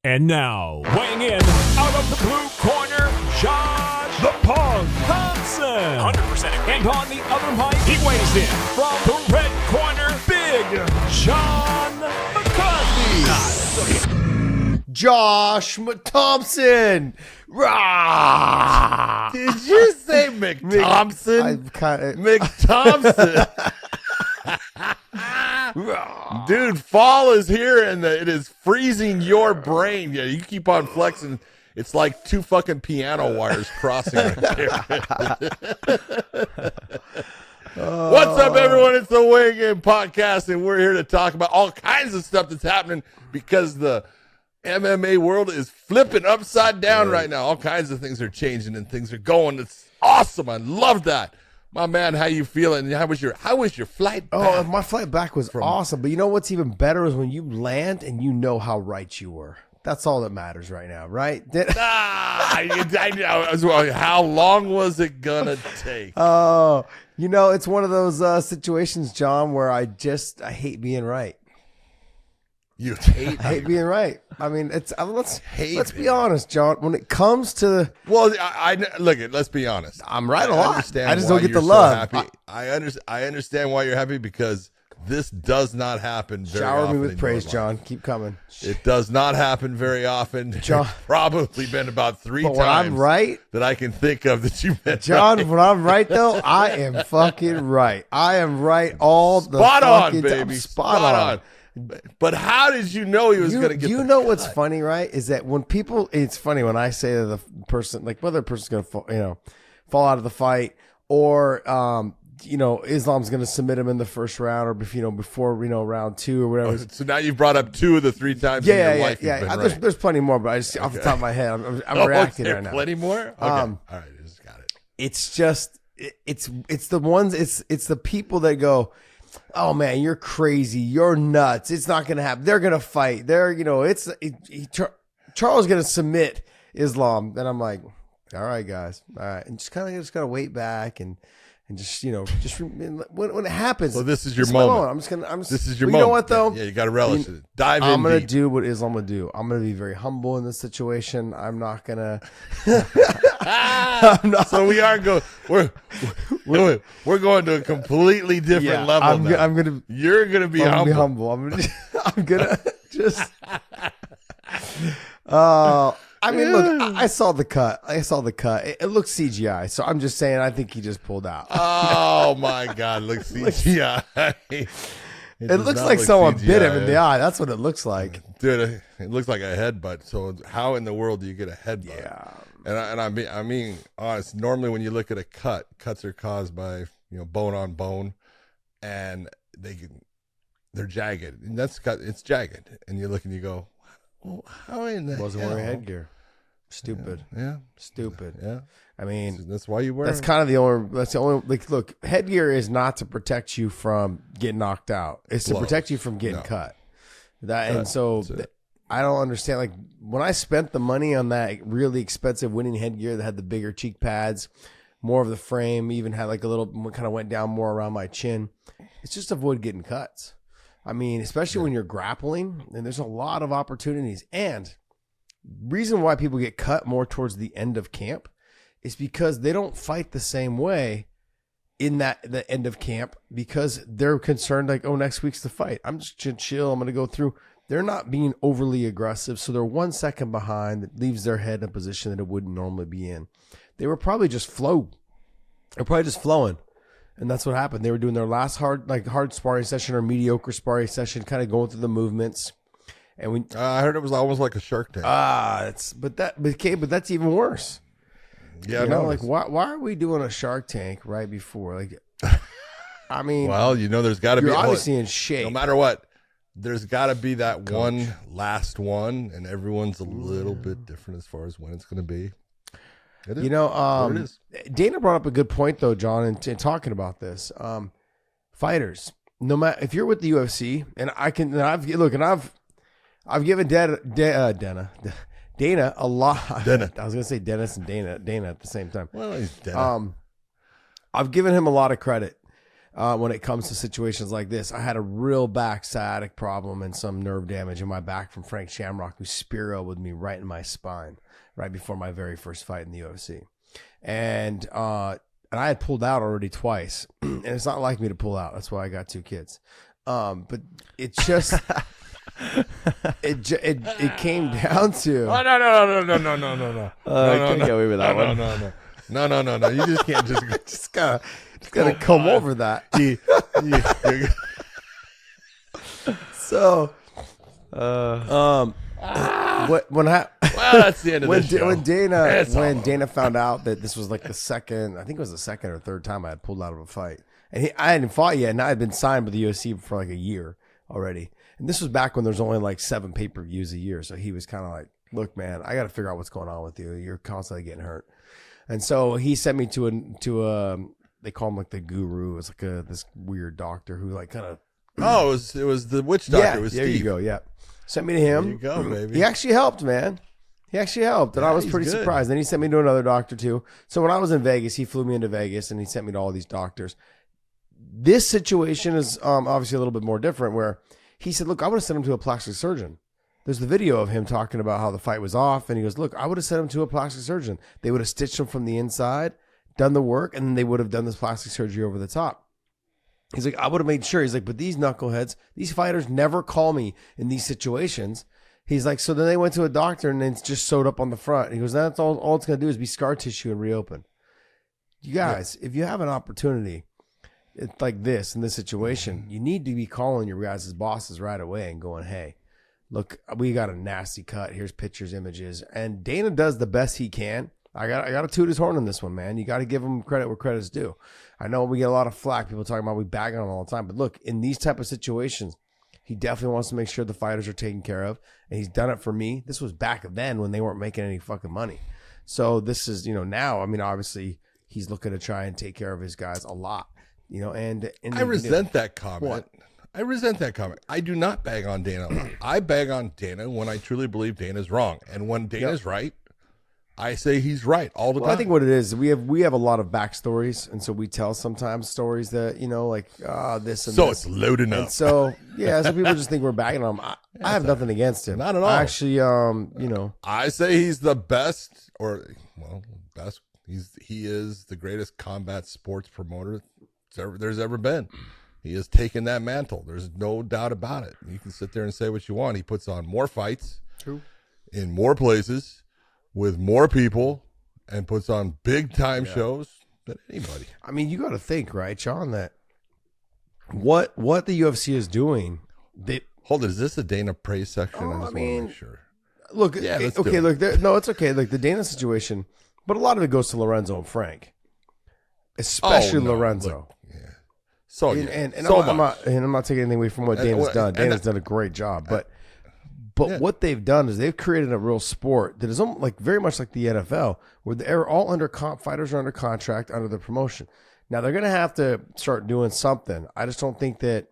And now, weighing in out of the blue corner, Josh the Punk Thomson. 100%. And on the other mic, he weighs in from the red corner, Big John McCarthy. Josh Thompson. Rah! Did you say McThompson? McThompson. Dude, fall is here and it is freezing your brain. Yeah, you keep on flexing. It's like two fucking piano wires crossing right there. What's up, everyone? It's the Weighing In Podcast, and we're here to talk about all kinds of stuff that's happening because the MMA world is flipping upside down right now. All kinds of things are changing and things are going. It's awesome. I love that. My man, how you feeling? How was your flight back? Oh, my flight back was awesome. But you know what's even better is when you land and you know how right you were. That's all that matters right now, right? I know as well. How long was it gonna take? Oh, it's one of those situations, John, where I hate being right. You hate? I hate being right. I mean, let's be honest, John. When it comes to let's be honest. I'm right a lot. I just don't get the so love. Happy. I understand why you're happy because this does not happen very often. Shower me with praise, John. Keep coming. It does not happen very often. John, it's probably been about three times when I'm right, that I can think of that you've been John, right. When I'm right, though, I am fucking right. I am right all the Spot on, fucking baby. time. Spot on. But how did you know he was going to get the cut? What's funny, right, is that when people, it's funny when I say to the person, like whether a person's going to fall out of the fight or, Islam's going to submit him in the first round or, before, round two or whatever. So now you've brought up two of the three times in your life. Yeah. There's plenty more, but I just, off the top of my head, I'm reacting right now. Plenty more? Okay. All right. I just got it. It's just, it's the ones, it's the people that go, oh man, you're crazy. You're nuts. It's not going to happen. They're going to fight. Charles is going to submit Islam. Then I'm like, all right, guys. All right. And just kind of wait back and just, when it happens. So this is your moment. This is your moment. You know what though? Yeah, you got to relish it. Dive in. I'm going to do what Islam would do. I'm going to be very humble in this situation. I'm not going to. So we are going. We're going to a completely different level. You're gonna be humble. I'm gonna just. Look, I saw the cut. It looks CGI. So I'm just saying, I think he just pulled out. Oh my God! Look CGI. It looks like someone bit him in the eye. That's what it looks like, dude. It looks like a headbutt. So how in the world do you get a headbutt? Yeah. And I mean, honest. Normally, when you look at a cuts are caused by bone on bone, and they're jagged. And it's jagged. And you look and you go, well, how in the wasn't wearing headgear? Stupid. Yeah. Stupid. Yeah. I mean, so that's why you wear. That's kind of the only. That's the only. Like, look, headgear is not to protect you from getting knocked out. It's to protect you from getting cut. I don't understand. Like when I spent the money on that really expensive winning headgear that had the bigger cheek pads, more of the frame, even had like a little kind of went down more around my chin. It's just avoid getting cuts. I mean, especially when you're grappling, and there's a lot of opportunities. And reason why people get cut more towards the end of camp is because they don't fight the same way in the end of camp because they're concerned like, oh, next week's the fight. I'm just chill. I'm going to go through. They're not being overly aggressive, so they're 1 second behind. That leaves their head in a position that it wouldn't normally be in. They were probably just flowing, and that's what happened. They were doing their last hard sparring session or mediocre sparring session, kind of going through the movements. And I heard it was almost like a Shark Tank. But that's even worse. Yeah, like why are we doing a Shark Tank right before? Like, I mean, well, there's got to be. You're obviously in shape. No matter what. There's got to be that one last one, and everyone's a little bit different as far as when it's going to be. It is. Dana brought up a good point, though, John, in talking about this. Fighters, no matter if you're with the UFC, I've given Dana a lot. Dana. I was going to say Dennis and Dana at the same time. Well, he's Dana. I've given him a lot of credit. when it comes to situations like this. I had a real back sciatic problem and some nerve damage in my back from Frank Shamrock, who spear-elbowed me right in my spine right before my very first fight in the UFC. And I had pulled out already twice, and it's not like me to pull out. That's why I got 2 kids. But it just it came down to Oh, no. Can't get away with that one. No. You just can't just gotta come over that. So when that's the end of the show. When Dana found out that this was like the second or third time I had pulled out of a fight, and I hadn't fought yet, and I had been signed with the UFC for like a year already, and this was back when there's only like 7 pay-per-views a year, so he was kind of like, look, man, I got to figure out what's going on with you. You're constantly getting hurt. And so he sent me to a they call him like the guru. It's like this weird doctor who like kind of it was the witch doctor. yeah, It was there Steve. you go. Yeah, sent me to him. There you go, baby. He actually helped, man. He actually helped, and I was he's pretty good. surprised. Then he sent me to another doctor too. So when I was in Vegas, he flew me into Vegas, and he sent me to all these doctors. This situation is obviously a little bit more different, where he said, "Look, I would have sent him to a plastic surgeon." There's the video of him talking about how the fight was off, and he goes, "Look, I would have sent him to a plastic surgeon. They would have stitched him from the inside, done the work, and then they would have done this plastic surgery over the top." He's like, "I would have made sure." He's like, "But these knuckleheads, these fighters never call me in these situations." He's like, "So then they went to a doctor and it's just sewed up on the front." And he goes, "That's all it's going to do is be scar tissue and reopen." You guys, if you have an opportunity like this in this situation, you need to be calling your guys' bosses right away and going, "Hey, look, we got a nasty cut. Here's pictures, images." And Dana does the best he can. I got to toot his horn on this one, man. You got to give him credit where credit's due. I know we get a lot of flack. People talking about we bag on him all the time. But look, in these type of situations, he definitely wants to make sure the fighters are taken care of. And he's done it for me. This was back then when they weren't making any fucking money. So this is, now, I mean, obviously, he's looking to try and take care of his guys a lot. And I resent that comment. What? I resent that comment. I do not bag on Dana a lot. I bag on Dana when I truly believe Dana's wrong. And when Dana's right, I say he's right all the time. I think what it is, we have a lot of backstories, and so we tell sometimes stories that, this and so this. it's loading up. And so, so people just think we're bagging on him. I have nothing against him. Not at all. I actually, I say he's the best, best. He is the greatest combat sports promoter there's ever been. He has taken that mantle. There's no doubt about it. You can sit there and say what you want. He puts on more fights. True. In more places with more people and puts on big time shows than anybody. I mean, you got to think, right, John, that what the UFC is doing. Hold it. Is this a Dana praise section? I just want to make sure. Look, let's okay, do it. look, no, it's okay. Like the Dana situation, but a lot of it goes to Lorenzo and Frank, especially Lorenzo. Look, so I'm not taking anything away from what Dana's done. Dana's done a great job, but what they've done is they've created a real sport that is almost like very much like the NFL, where they're all fighters are under contract under the promotion. Now they're going to have to start doing something. I just don't think that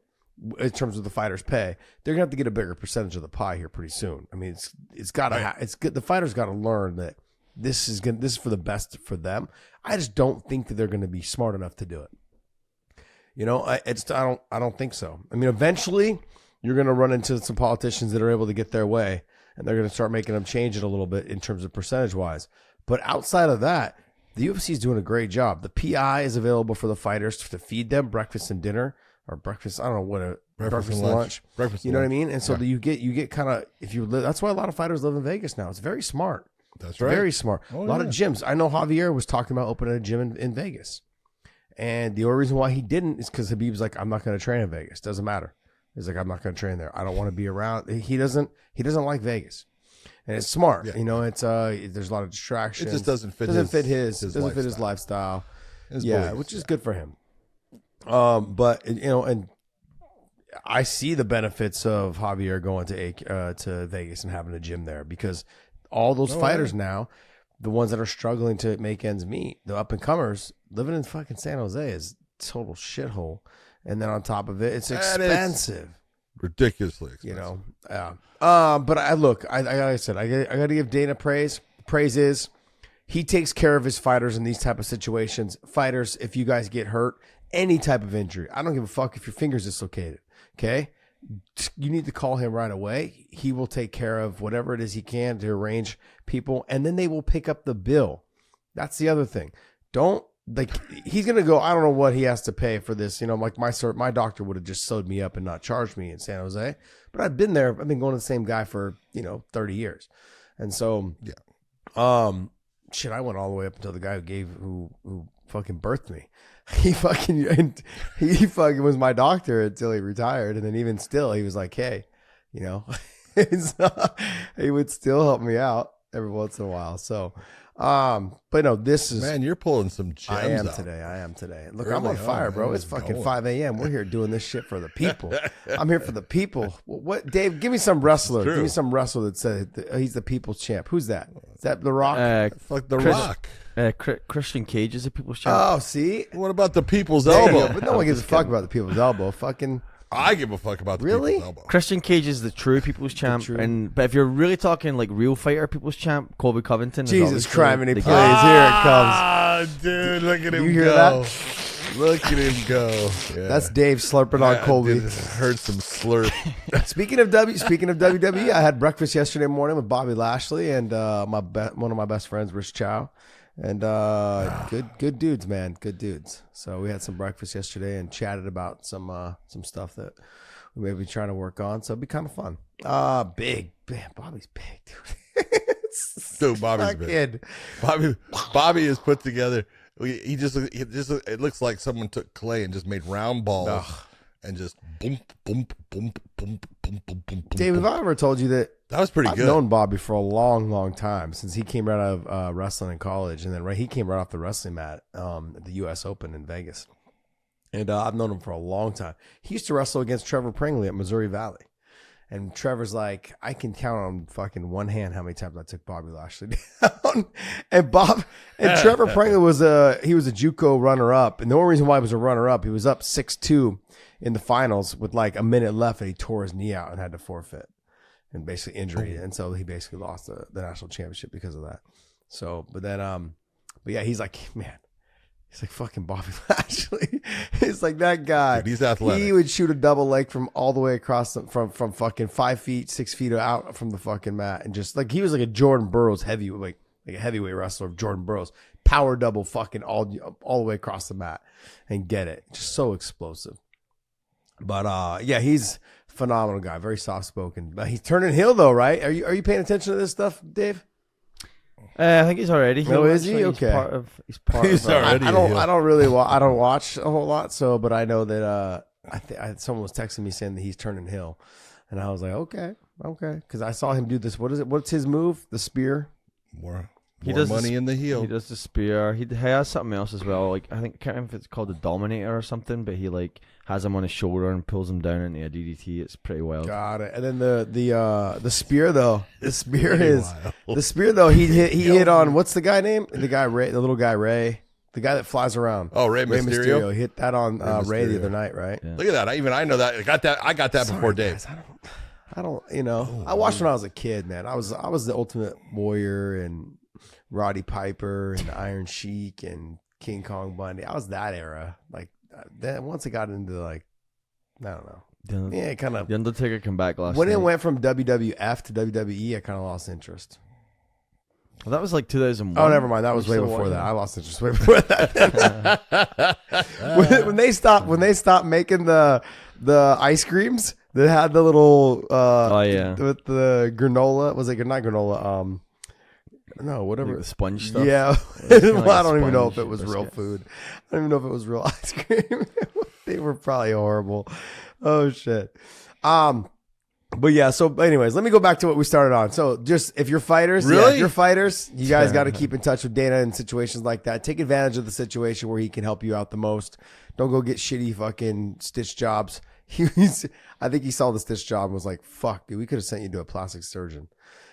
in terms of the fighters' pay, they're going to have to get a bigger percentage of the pie here pretty soon. I mean, it's got to it's good. The fighters got to learn that this is for the best for them. I just don't think that they're going to be smart enough to do it. I don't think so. I mean, eventually you're going to run into some politicians that are able to get their way, and they're going to start making them change it a little bit in terms of percentage wise. But outside of that, the UFC is doing a great job. The PI is available for the fighters to feed them breakfast and dinner, or breakfast. I don't know what breakfast and lunch. Breakfast. You know what I mean? And so you get kind of that's why a lot of fighters live in Vegas now. It's very smart. That's right. Very smart. A lot of gyms. I know Javier was talking about opening a gym in Vegas. And the only reason why he didn't is because Habib's like, "I'm not going to train in Vegas. Doesn't matter." He's like, "I'm not going to train there. I don't want to be around." He doesn't like Vegas, and it's smart. Yeah. It's there's a lot of distractions. It just doesn't fit his lifestyle. His yeah, beliefs, which is good for him. But and I see the benefits of Javier going to Vegas and having a gym there, because all those fighters now, the ones that are struggling to make ends meet, the up and comers, living in fucking San Jose is total shithole. And then on top of it, it's expensive. Ridiculously expensive. But like I said, I got to give Dana praise. Praise is he takes care of his fighters in these type of situations. Fighters, if you guys get hurt, any type of injury. I don't give a fuck if your finger's dislocated. Okay. You need to call him right away. He will take care of whatever it is he can to arrange people, and then they will pick up the bill. That's the other thing. He's going to go, I don't know what he has to pay for this. Like my doctor would have just sewed me up and not charged me in San Jose. But I've been there. I've been going to the same guy for, 30 years. And so, I went all the way up until the guy who fucking birthed me. He fucking was my doctor until he retired. And then even still, he was like, hey, he would still help me out every once in a while. So, but no, this is, man, you're pulling some gems I am out. today. Look, I'm on fire, bro. It's fucking 5 a.m. We're here doing this shit for the people. I'm here for the people. What, Dave, give me some wrestler. Give me some wrestler that said he's the people's champ. Who's that? Is that The Rock? It's like The Rock. Christian Cage is the people's champ. Oh, see? What about the people's elbow? But no one gives a fuck about the people's elbow. Fucking. I give a fuck about the people's elbow. Christian Cage is the true people's champ, but if you're really talking like real fighter people's champ, Colby Covington. Jesus Christ, when he plays, here it comes. Ah, dude, look at him You hear go. that? Look at him go. Yeah. That's Dave slurping on Colby. Heard some slurp. Speaking of WWE, I had breakfast yesterday morning with Bobby Lashley and one of my best friends, Rich Chow. And good dudes, man. Good dudes. So we had some breakfast yesterday and chatted about some stuff that we may be trying to work on. So it'd be kind of fun. Big. Man, Bobby's big, dude. Dude, Bobby's big. Bobby is put together. It looks like someone took clay and just made round balls and just boom, boom, boom, boom, boom, boom, boom. Dave, have I ever told you that? That was pretty good. I've known Bobby for a long, long time, since he came right out of wrestling in college, and then he came right off the wrestling mat at the U.S. Open in Vegas. And I've known him for a long time. He used to wrestle against Trevor Pringley at Missouri Valley. And Trevor's like, I can count on fucking one hand how many times I took Bobby Lashley down. And Trevor Pringley was a JUCO runner-up. And the only reason why he was a runner-up, he was up 6-2 in the finals with like a minute left, and he tore his knee out and had to forfeit. And basically injury, and so he basically lost the national championship because of that. So, but yeah, he's like, man, he's like fucking Bobby Lashley. He's like that guy. Dude, he's athletic. He would shoot a double leg from all the way across from fucking 5 feet, 6 feet out from the fucking mat, and just like he was like a Jordan Burroughs like a heavyweight wrestler of Jordan Burroughs, power double fucking all the way across the mat and get it. Just so explosive. But yeah, he's phenomenal guy, very soft spoken. But he's turning heel though, right? Are you paying attention to this stuff, Dave? I think he's already heel. Oh, is he? Okay. He's part of already. I don't really I don't watch a whole lot, so but I know that someone was texting me saying that he's turning heel, and I was like, okay, because I saw him do this. What is it? What's his move? The spear. More does money in the heel. He does the spear. He has something else as well. Like I can't remember if it's called the Dominator or something, but he like has him on his shoulder and pulls him down into a DDT. It's pretty wild. Got it. And then the spear though. The spear is the spear though. He hit on what's the guy name? The guy Ray, the little guy Ray, the guy that flies around. Oh, Ray Mysterio. He hit that on Ray the other night, right? Yeah. Look at that. I know that. I got that before Dave. Guys, I don't. I watched when I was a kid, man. I was the Ultimate Warrior and Roddy Piper and Iron Sheik and King Kong Bundy. I was that era. Like then once it got into like, I don't know. Yeah, kind of. The Undertaker come back last when night. it went from WWF to WWE, I kind of lost interest. Well, that was like 2001. Oh, never mind. That was way before that. I lost interest way before that. when they stopped making the ice creams that had the little with the granola. Was it not granola? No, whatever. Like the sponge stuff. Yeah. Well, I don't even know if it was real food. I don't even know if it was real ice cream. They were probably horrible. Oh shit. But yeah, so anyways, let me go back to what we started on. So just if you're fighters, you guys got to keep in touch with Dana in situations like that. Take advantage of the situation where he can help you out the most. Don't go get shitty fucking stitch jobs. I think he saw the stitch job and was like, fuck, dude, we could have sent you to a plastic surgeon.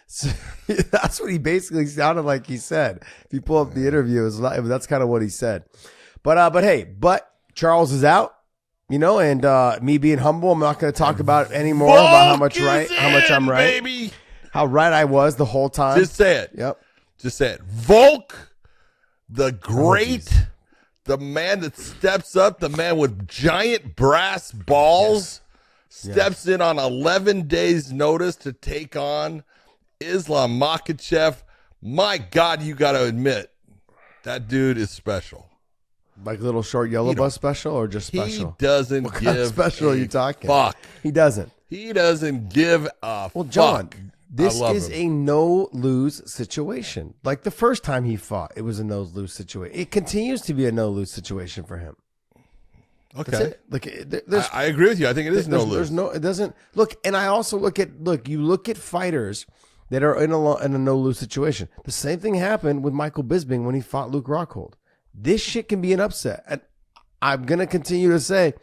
So, that's what he basically sounded like he said. If you pull up the interview, that's kind of what he said. But Charles is out. And me being humble, I'm not going to talk about it anymore about how much I'm right, baby. How right I was the whole time. Just say it. Yep. Just say it. Volk, the great, the man that steps up, the man with giant brass balls, steps in on 11 days' notice to take on Islam Makhachev. My God, you got to admit, that dude is special. Like little short yellow bus special or just special? He doesn't what give kind of special are you talking? Fuck. He doesn't. He doesn't give a Well, John, fuck. this I love is him. a no-lose situation. Like the first time he fought, it was a no-lose situation. It continues to be a no-lose situation for him. That's Okay. it. Like there's, I agree with you. I think it is no lose. There's no. It doesn't look. And I also look at You look at fighters that are in a no-lose situation. The same thing happened with Michael Bisping when he fought Luke Rockhold. This shit can be an upset. And I'm gonna continue to say,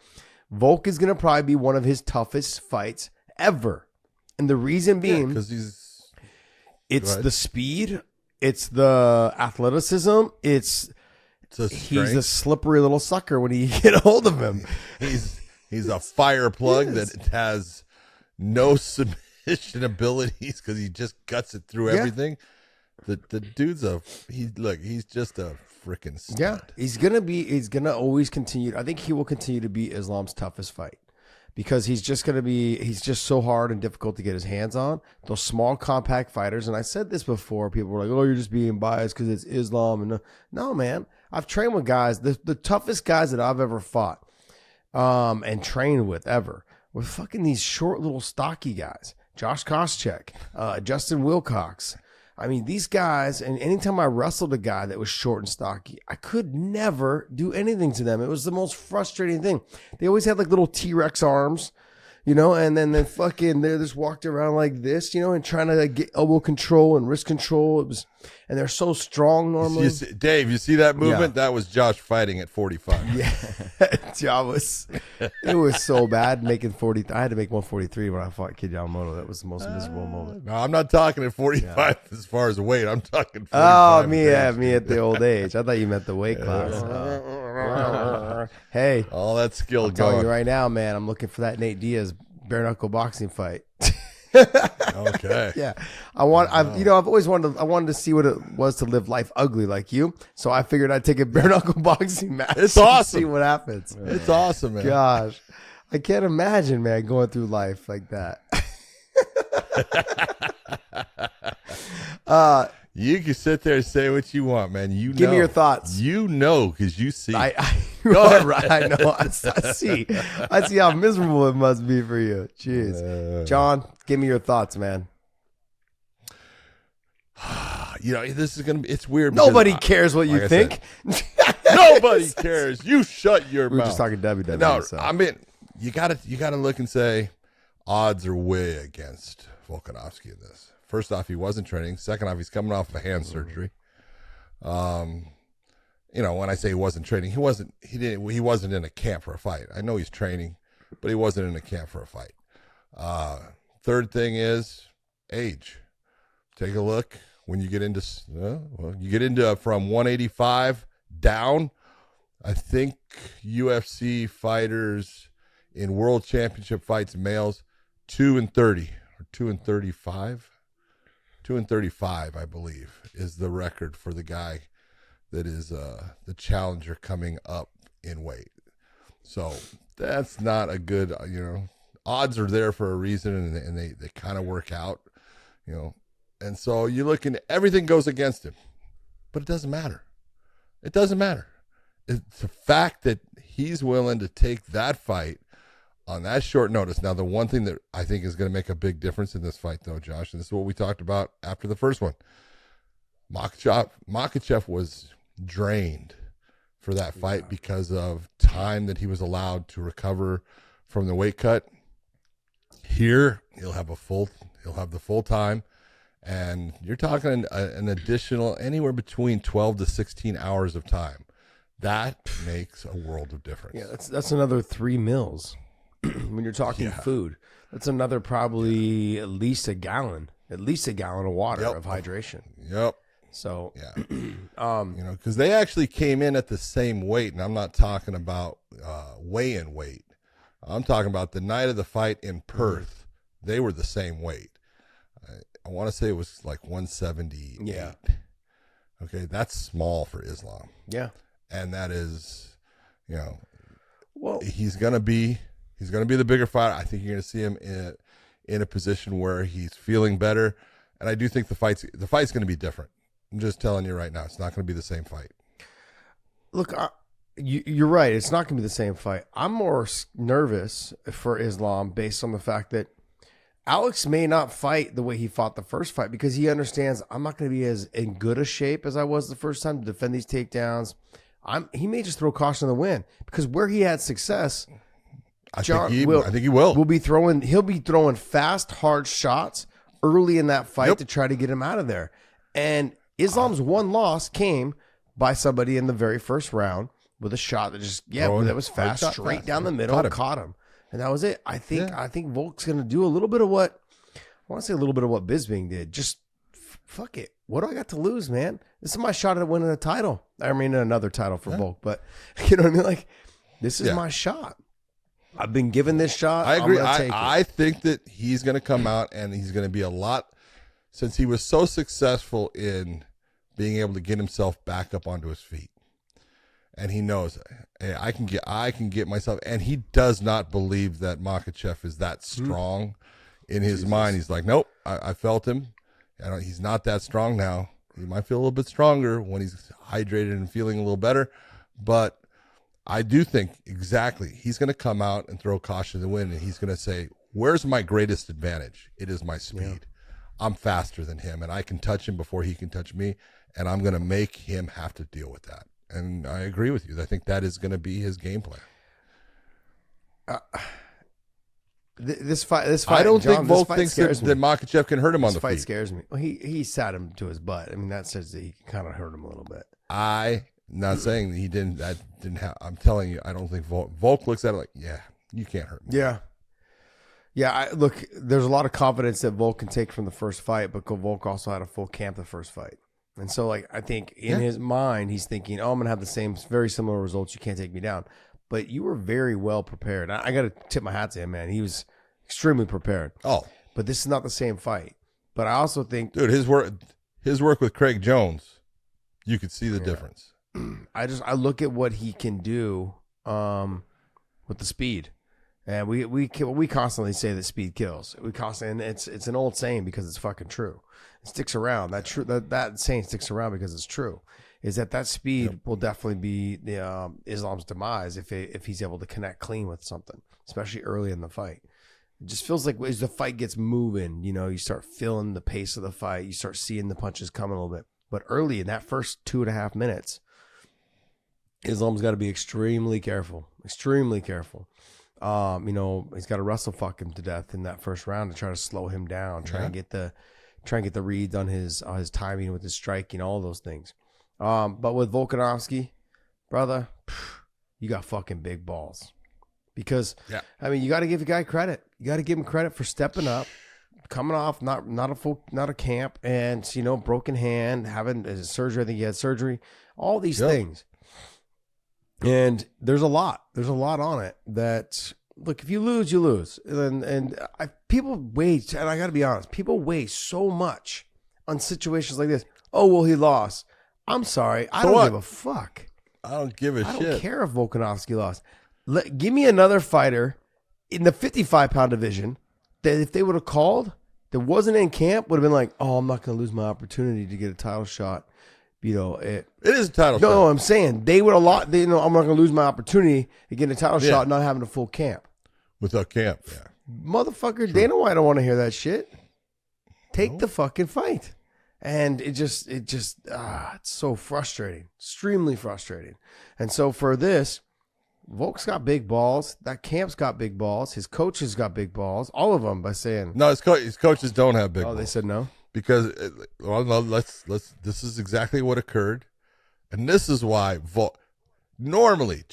Volk is gonna probably be one of his toughest fights ever. And the reason being, because it's the speed, it's the athleticism, he's a slippery little sucker when you get a hold of him. He's a fire plug that has no submission abilities because he just guts it through everything. The dude's he's just a freaking stud. Yeah, he's gonna always continue. I think he will continue to be Islam's toughest fight because he's just so hard and difficult to get his hands on. Those small, compact fighters, and I said this before. People were like, "Oh, you're just being biased because it's Islam." And no, man, I've trained with guys. The toughest guys that I've ever fought, and trained with ever were fucking these short, little, stocky guys. Josh Koscheck, Justin Wilcox. I mean, these guys, and anytime I wrestled a guy that was short and stocky, I could never do anything to them. It was the most frustrating thing. They always had like little T-Rex arms, and then they just walked around like this, and trying to get elbow control and wrist control. And they're so strong normally. Dave, you see that movement? That was Josh fighting at 45. Yeah, it was so bad making 40. I had to make 143 when I fought Kid Yamamoto. That was the most miserable moment. No, I'm not talking at 45 as far as weight. I'm talking 45. Oh, me at the old age. I thought you meant the weight class. Hey, all that skill I'm telling going. you right now, man. I'm looking for that Nate Diaz bare knuckle boxing fight. Okay. Yeah, I've always wanted to see what it was to live life ugly like you. So I figured I'd take a bare knuckle boxing match. It's awesome. See what happens. It's awesome, man. Gosh, I can't imagine, man, going through life like that. You can sit there and say what you want, man. Give me your thoughts. You know, because you see. I know. I see. I see how miserable it must be for you. Jeez, John, give me your thoughts, man. This is gonna be. It's weird. Nobody cares what you think. Nobody cares. You shut your mouth. We're just talking WWE. No, so. I mean, you gotta look and say, odds are way against Volkanovski in this. First off, he wasn't training. Second off, he's coming off of a hand surgery. When I say he wasn't training, he wasn't in a camp for a fight. I know he's training, but he wasn't in a camp for a fight. Third thing is age. Take a look when you get into from 185 down. I think UFC fighters in world championship fights, males, 2-30 or 2-35. 2-35, I believe, is the record for the guy that is the challenger coming up in weight. So that's not a good, odds are there for a reason, and they kind of work out, And so you look and everything goes against him, but it doesn't matter. It doesn't matter. It's the fact that he's willing to take that fight on that short notice. Now, the one thing that I think is going to make a big difference in this fight, though, Josh, and this is what we talked about after the first one, Makhachev was drained for that fight because of time that he was allowed to recover from the weight cut. Here, he'll have the full time, and you're talking an additional anywhere between 12 to 16 hours of time. That makes a world of difference. Yeah, that's another 3 meals. When you're talking food, that's another probably at least a gallon of water of hydration. Yep. So because they actually came in at the same weight, and I'm not talking about weigh-in weight. I'm talking about the night of the fight in Perth. They were the same weight. I want to say it was like 178. Yeah. Okay, that's small for Islam. Yeah. and that is, Well, he's gonna be the bigger fighter. I think you're gonna see him in a position where he's feeling better, and I do think the fight's gonna be different. I'm just telling you right now, it's not gonna be the same fight. look, you're right. It's not going to be the same fight. I'm more nervous for Islam based on the fact that Alex may not fight the way he fought the first fight because he understands I'm not going to be as in good a shape as I was the first time to defend these takedowns. He may just throw caution to the wind because where he had success, I think he will. He'll be throwing fast, hard shots early in that fight to try to get him out of there. And Islam's one loss came by somebody in the very first round with a shot that that was fast, straight down the middle, caught him. And that was it. I think Volk's going to do a little bit of what Bisping did. Just fuck it. What do I got to lose, man? This is my shot at winning a title. I mean, another title for Volk, but you know what I mean? Like, this is my shot. I've been given this shot. I agree. I'm take I think that he's going to come out and he's going to be a lot, since he was so successful in being able to get himself back up onto his feet. And he knows, hey, I can get myself, and he does not believe that Makhachev is that strong in his mind. He's like, nope, I felt him. He's not that strong now. He might feel a little bit stronger when he's hydrated and feeling a little better. But I do think exactly he's going to come out and throw caution to the wind, and he's going to say, where's my greatest advantage? It is my speed. Yeah. I'm faster than him, and I can touch him before he can touch me, and I'm going to make him have to deal with that. And I agree with you. I think that is going to be his game plan. This fight. I don't John, think Volk thinks that Makhachev can hurt him on the feet. This fight scares me. Well, he sat him to his butt. I mean, that says that he kind of hurt him a little bit. I'm not saying that he didn't. That didn't happen. I'm telling you, I don't think Volk looks at it like, yeah, you can't hurt me. Yeah. Look, there's a lot of confidence that Volk can take from the first fight, but Volk also had a full camp the first fight. And so, like, I think in his mind, he's thinking, oh, I'm going to have the same, very similar results. You can't take me down. But you were very well prepared. I got to tip my hat to him, man. He was extremely prepared. Oh. But this is not the same fight. But I also think... Dude, his work with Craig Jones, you could see the difference. I look at what he can do with the speed. And we constantly say that speed kills. And it's an old saying because it's fucking true. It sticks around. That saying sticks around because it's true. Is that speed will definitely be the Islam's demise if he's able to connect clean with something, especially early in the fight. It just feels like as the fight gets moving, you start feeling the pace of the fight. You start seeing the punches coming a little bit. But early in that first 2.5 minutes, Islam's got to be extremely careful. Extremely careful. He's got to wrestle fuck him to death in that first round to try to slow him down, try and get the reads on his timing with his striking, all those things. But with Volkanovski, brother, you got fucking big balls. Because you got to give the guy credit. You got to give him credit for stepping up, coming off not a camp, and broken hand, having surgery. I think he had surgery. All these things. And there's a lot on it that, look, if you lose, you lose. People wait, and I got to be honest, people wait so much on situations like this. Oh, well, he lost. I'm sorry. I don't give a fuck. I don't give a shit. I don't care if Volkanovski lost. Give me another fighter in the 55-pound division that if they would have called, that wasn't in camp, would have been like, oh, I'm not going to lose my opportunity to get a title shot. It is a title shot. No, I'm saying they would I'm not going to lose my opportunity to get a title shot not having a full camp. Without camp, yeah. Motherfucker, Dana White don't want to hear that shit. Take the fucking fight. And it's so frustrating. Extremely frustrating. And so for this, Volk's got big balls. That camp's got big balls. His coaches got big balls. All of them by saying. No, his coaches don't have big balls. Oh, they said no? Because this is exactly what occurred, and this is why normally,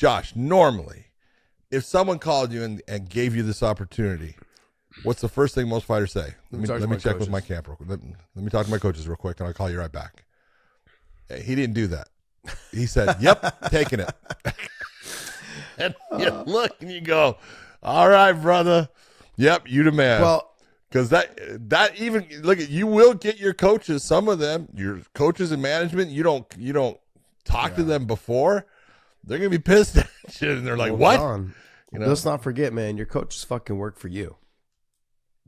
if someone called you and gave you this opportunity, what's the first thing most fighters say? Let me check with my camp real quick. Let me talk to my coaches real quick, and I'll call you right back. He didn't do that. He said, "Yep, taking it." And you look and you go, "All right, brother. Yep, you the man." Well. Because that even look at you will get your coaches, some of them, your coaches in management, you don't talk to them before. they're gonna be pissed at you, and they're like, "What?" John, You know? let's not forget, man. Your coaches fucking work for you.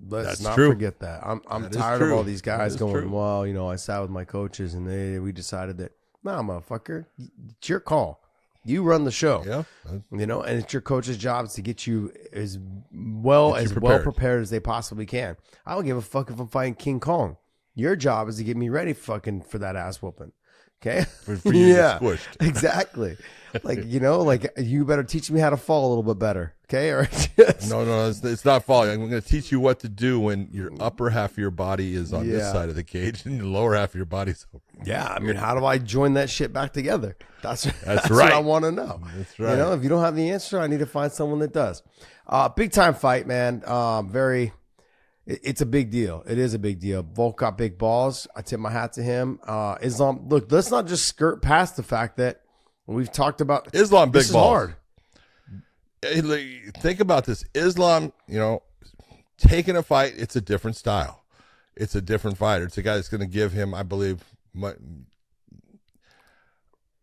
Let's That's not true. forget that. I'm That is tired of true. all these guys That is going, true. well, I sat with my coaches and we decided that. Nah, motherfucker, it's your call. You run the show. Yeah. And it's your coach's job to get you as well prepared as they possibly can. I don't give a fuck if I'm fighting King Kong. Your job is to get me ready fucking for that ass whooping. Okay? For you to get squished. Exactly. You better teach me how to fall a little bit better. Okay? Or just, No, it's not falling. I'm going to teach you what to do when your upper half of your body is on this side of the cage and the lower half of your body's over. yeah, I mean, how do I join that shit back together? That's right. what I want to know. That's right. If you don't have the answer, I need to find someone that does. Big time fight, man. It's a big deal. It is a big deal. Volk got big balls. I tip my hat to him. Islam, look, let's not just skirt past the fact that we've talked about Islam big this is balls. hard. Hey, think about this. Islam, taking a fight, it's a different style. It's a different fighter. It's a guy that's going to give him, I believe,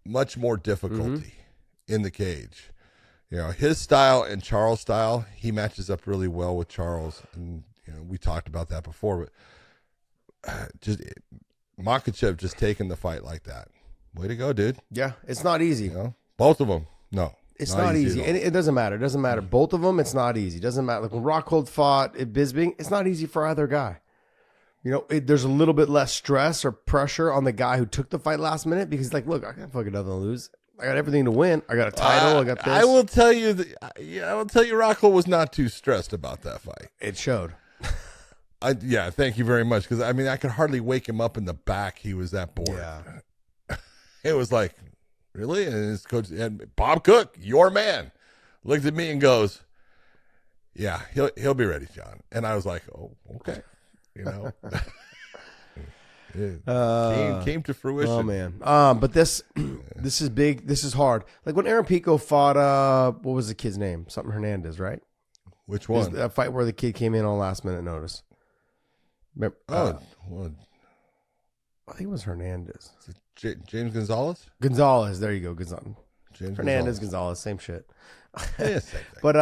much more difficulty in the cage. His style and Charles' style, he matches up really well with Charles. And, we talked about that before. But just Makhachev just taking the fight like that. Way to go, dude. Yeah, it's not easy. Both of them. No. It's not easy. And it doesn't matter. It doesn't matter. Both of them, it's not easy. It doesn't matter. Like when Rockhold fought at Bisping, it's not easy for either guy. There's a little bit less stress or pressure on the guy who took the fight last minute because, like, look, I got fucking nothing to lose. I got everything to win. I got a title. I got this. I will tell you, Rockhold was not too stressed about that fight. It showed. Thank you very much. Because, I could hardly wake him up in the back. He was that bored. Yeah. It was like, really? And his coach, and Bob Cook, your man, looked at me and goes, yeah, he'll be ready, John. And I was like, oh, okay. Came to fruition. Oh man. But this is big. This is hard. Like when Aaron Pico fought what was the kid's name? Something Hernandez, right? Which It was one? that fight where the kid came in on last minute notice. Remember, I think it was Hernandez. James Gonzalez? Gonzalez. There you go. James Hernandez, Gonzalez, same shit. Yeah, same thing. But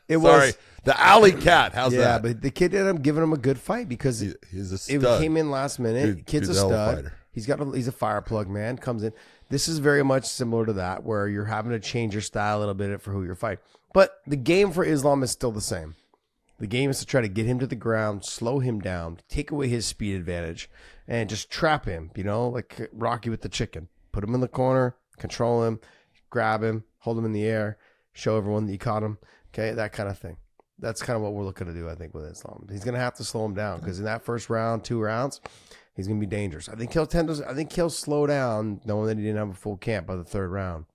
it Sorry, was. the alley cat. How's Yeah, that? but the kid ended up giving him a good fight because He's a it stud. came in last minute. Kid's a hell of a stud. fighter. He's a fire plug, man. Comes in. This is very much similar to that, where you're having to change your style a little bit for who you're fighting. But the game for Islam is still the same. The game is to try to get him to the ground, slow him down, take away his speed advantage, and just trap him, like Rocky with the chicken. Put him in the corner, control him, grab him, hold him in the air, show everyone that you caught him. Okay, that kind of thing. That's kind of what we're looking to do, I think, with Islam. He's going to have to slow him down because in that first round, 2 rounds, he's going to be dangerous. I think he'll slow down knowing that he didn't have a full camp by the 3rd round.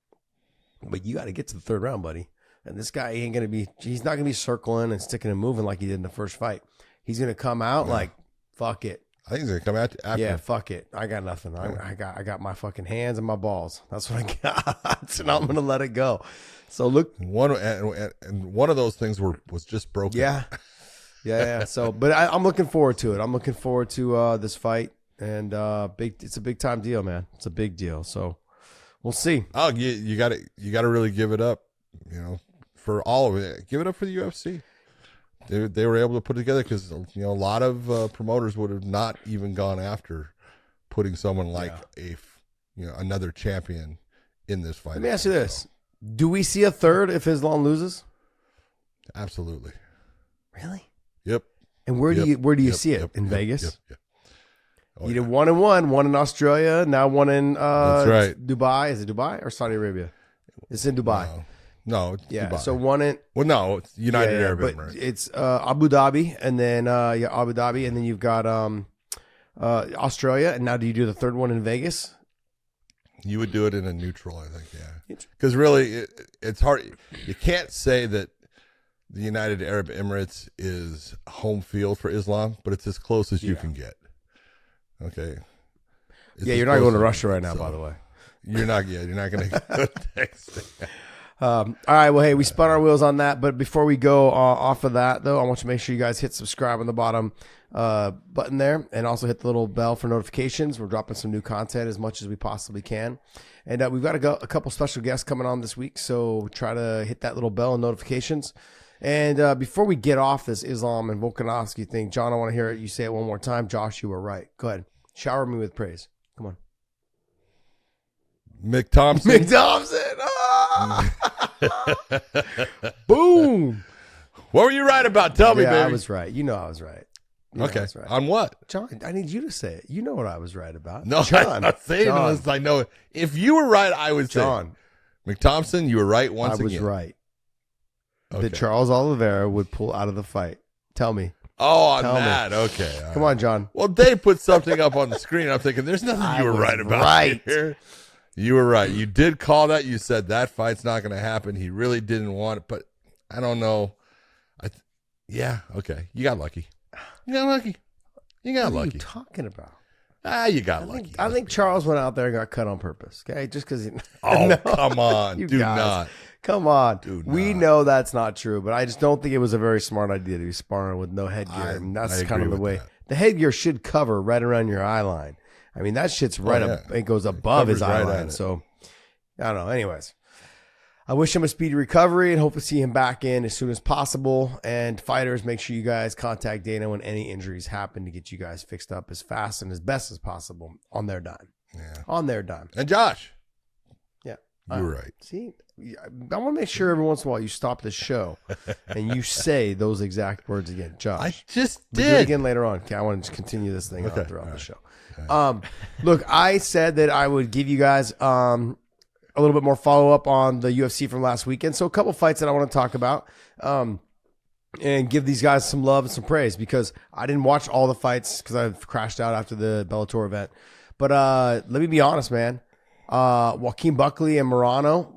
But you got to get to the 3rd round, buddy. And this guy he's not going to be circling and sticking and moving like he did in the first fight. He's going to come out like, fuck it. I think he's going to come out after. Yeah, fuck it. I got nothing. I got my fucking hands and my balls. That's what I got. So now I'm going to let it go. So look. One of those things was just broken. Yeah. So, but I'm looking forward to it. I'm looking forward to this fight. And it's a big time deal, man. It's a big deal. So we'll see. Oh, you got to really give it up, for all of it. Give it up for the UFC. They were able to put it together because a lot of promoters would have not even gone after putting someone like another champion in this fight. Let me ask you this: do we see a 3rd if Islam loses? Absolutely. Really? Yep. And where do you see it in Vegas? Yep. You did 1 and 1, one in Australia, now one in That's right. Dubai. Is it Dubai or Saudi Arabia? It's in Dubai. No, it's Yeah. Dubai. So one in it's United Arab but Emirates. it's Abu Dhabi, and then Abu Dhabi, and then you've got Australia, and now do you do the 3rd one in Vegas? You would do it in a neutral, I think. Yeah, because really, it's hard. You can't say that the United Arab Emirates is home field for Islam, but it's as close as you can get. Okay. You're not going to Russia right now, by the way. You're not going to go to Texas. All right, well, hey, we spun our wheels on that, but before we go off of that, though, I want you to make sure you guys hit subscribe on the bottom button there, and also hit the little bell for notifications. We're dropping some new content as much as we possibly can, and we've got a couple special guests coming on this week, so try to hit that little bell and notifications. And before we get off this Islam and Volkanovski thing, John, I want to hear you say it one more time. Josh, you were right. Go ahead. Shower me with praise. Come on. Mick Thomson. Mick Thomson. Ah! Boom. What were you right about? Tell me, baby. I was right. You know I was right. Okay. I was right. On what? John, I need you to say it. You know what I was right about. No, John, I'm not saying John, unless I know it. If you were right, I would say. John, Mick Thomson, you were right once again. I was right. Okay. That Charles Oliveira would pull out of the fight. Tell me. Oh, on Tell me. that. Okay. All Come on, John. Well, they put something up on the screen. I'm thinking, there's nothing you were right about here. You were right. You did call that. You said that fight's not going to happen. He really didn't want it, but I don't know. Yeah, okay. You got lucky. You got lucky. You got What are lucky. you talking about? You got lucky. I think Charles went out there and got cut on purpose. Okay, just because he. Oh, No. come on. You Do guys. not. Come on. Do We not. know that's not true, but I just don't think it was a very smart idea to be sparring with no headgear. I And that's agree kind of the with way. that. The headgear should cover right around your eye line. I mean, that shit's right yeah. up. It goes above his covers eye right at line. it. So, I don't know. Anyways, I wish him a speedy recovery and hope to see him back in as soon as possible. And fighters, make sure you guys contact Dana when any injuries happen to get you guys fixed up as fast and as best as possible on their dime. Yeah. On their dime. And Josh, Yeah. you were right. See, I want to make sure every once in a while you stop the show and you say those exact words again. Josh. I just We'll do it did. again later on. Okay, I want to just continue this thing Okay, on throughout all the right. show. Look, I said that I would give you guys a little bit more follow up on the UFC from last weekend. So a couple fights that I want to talk about and give these guys some love and some praise because I didn't watch all the fights because I crashed out after the Bellator event. But let me be honest, man. Joaquin Buckley and Morano,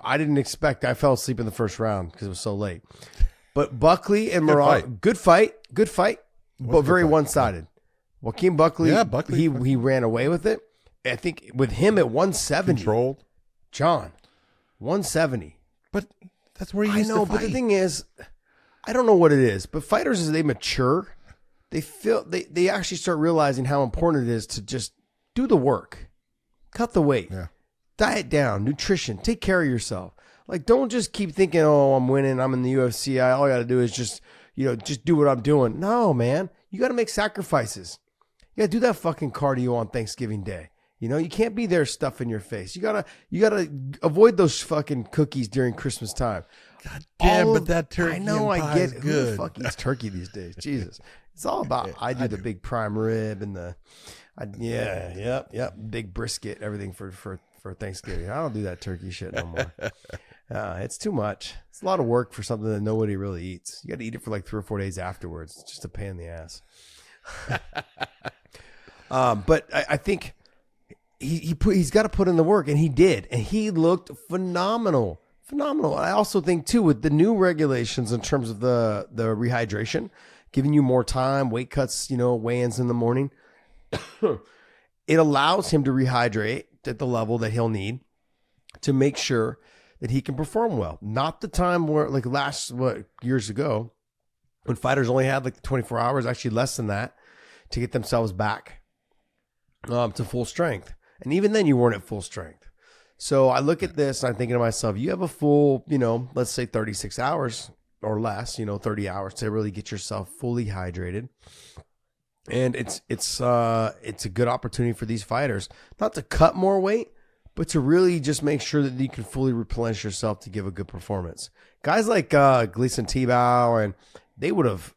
I didn't expect. I fell asleep in the first round because it was so late. But Buckley and Morano, good fight, but very one-sided. Joaquin Buckley, Yeah, Buckley. he ran away with it. I think with him at 170, Controlled. John, 170. But that's where you I used know, to but fight. the thing is, I don't know what it is, but fighters as they mature, they feel they actually start realizing how important it is to just do the work, cut the weight, diet down, nutrition, take care of yourself. Like, don't just keep thinking, oh, I'm winning, I'm in the UFC. All I got to do is just do what I'm doing. No, man, you got to make sacrifices. You got to do that fucking cardio on Thanksgiving Day. You can't be there stuffing your face. You gotta avoid those fucking cookies during Christmas time. God damn, but that turkey I know, and I pie get is who good. the fuck eats turkey these days. Jesus, it's all about. I do the big prime rib and big brisket, everything for Thanksgiving. I don't do that turkey shit no more. It's too much. It's a lot of work for something that nobody really eats. You got to eat it for like 3 or 4 days afterwards. It's just a pain in the ass. But I think. He's got to put in the work, and he did, and he looked phenomenal. I also think too with the new regulations in terms of the rehydration, giving you more time, weight cuts, weigh-ins in the morning, it allows him to rehydrate at the level that he'll need to make sure that he can perform well. Not the time where like years ago when fighters only had like 24 hours, actually less than that, to get themselves back to full strength. And even then you weren't at full strength. So I look at this and I'm thinking to myself, you have a full, let's say 36 hours or less, 30 hours to really get yourself fully hydrated. And it's a good opportunity for these fighters, not to cut more weight, but to really just make sure that you can fully replenish yourself to give a good performance. Guys like Gleason Tebow, and they would have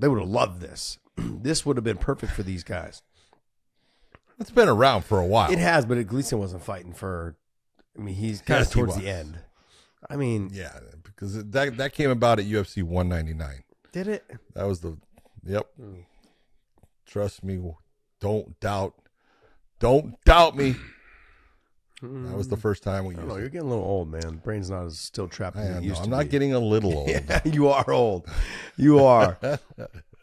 loved this. This would have been perfect for these guys. It's been around for a while. It has, but Gleason wasn't fighting for. I mean, he's kind of towards the end. I mean, yeah, because that came about at UFC 199. Did it? That was Yep. Trust me. Don't doubt me. That was the first time we used it. You're getting a little old, man. Brain's not as still trapped as it used to I'm be. not getting a little old. Yeah, you are old. You are.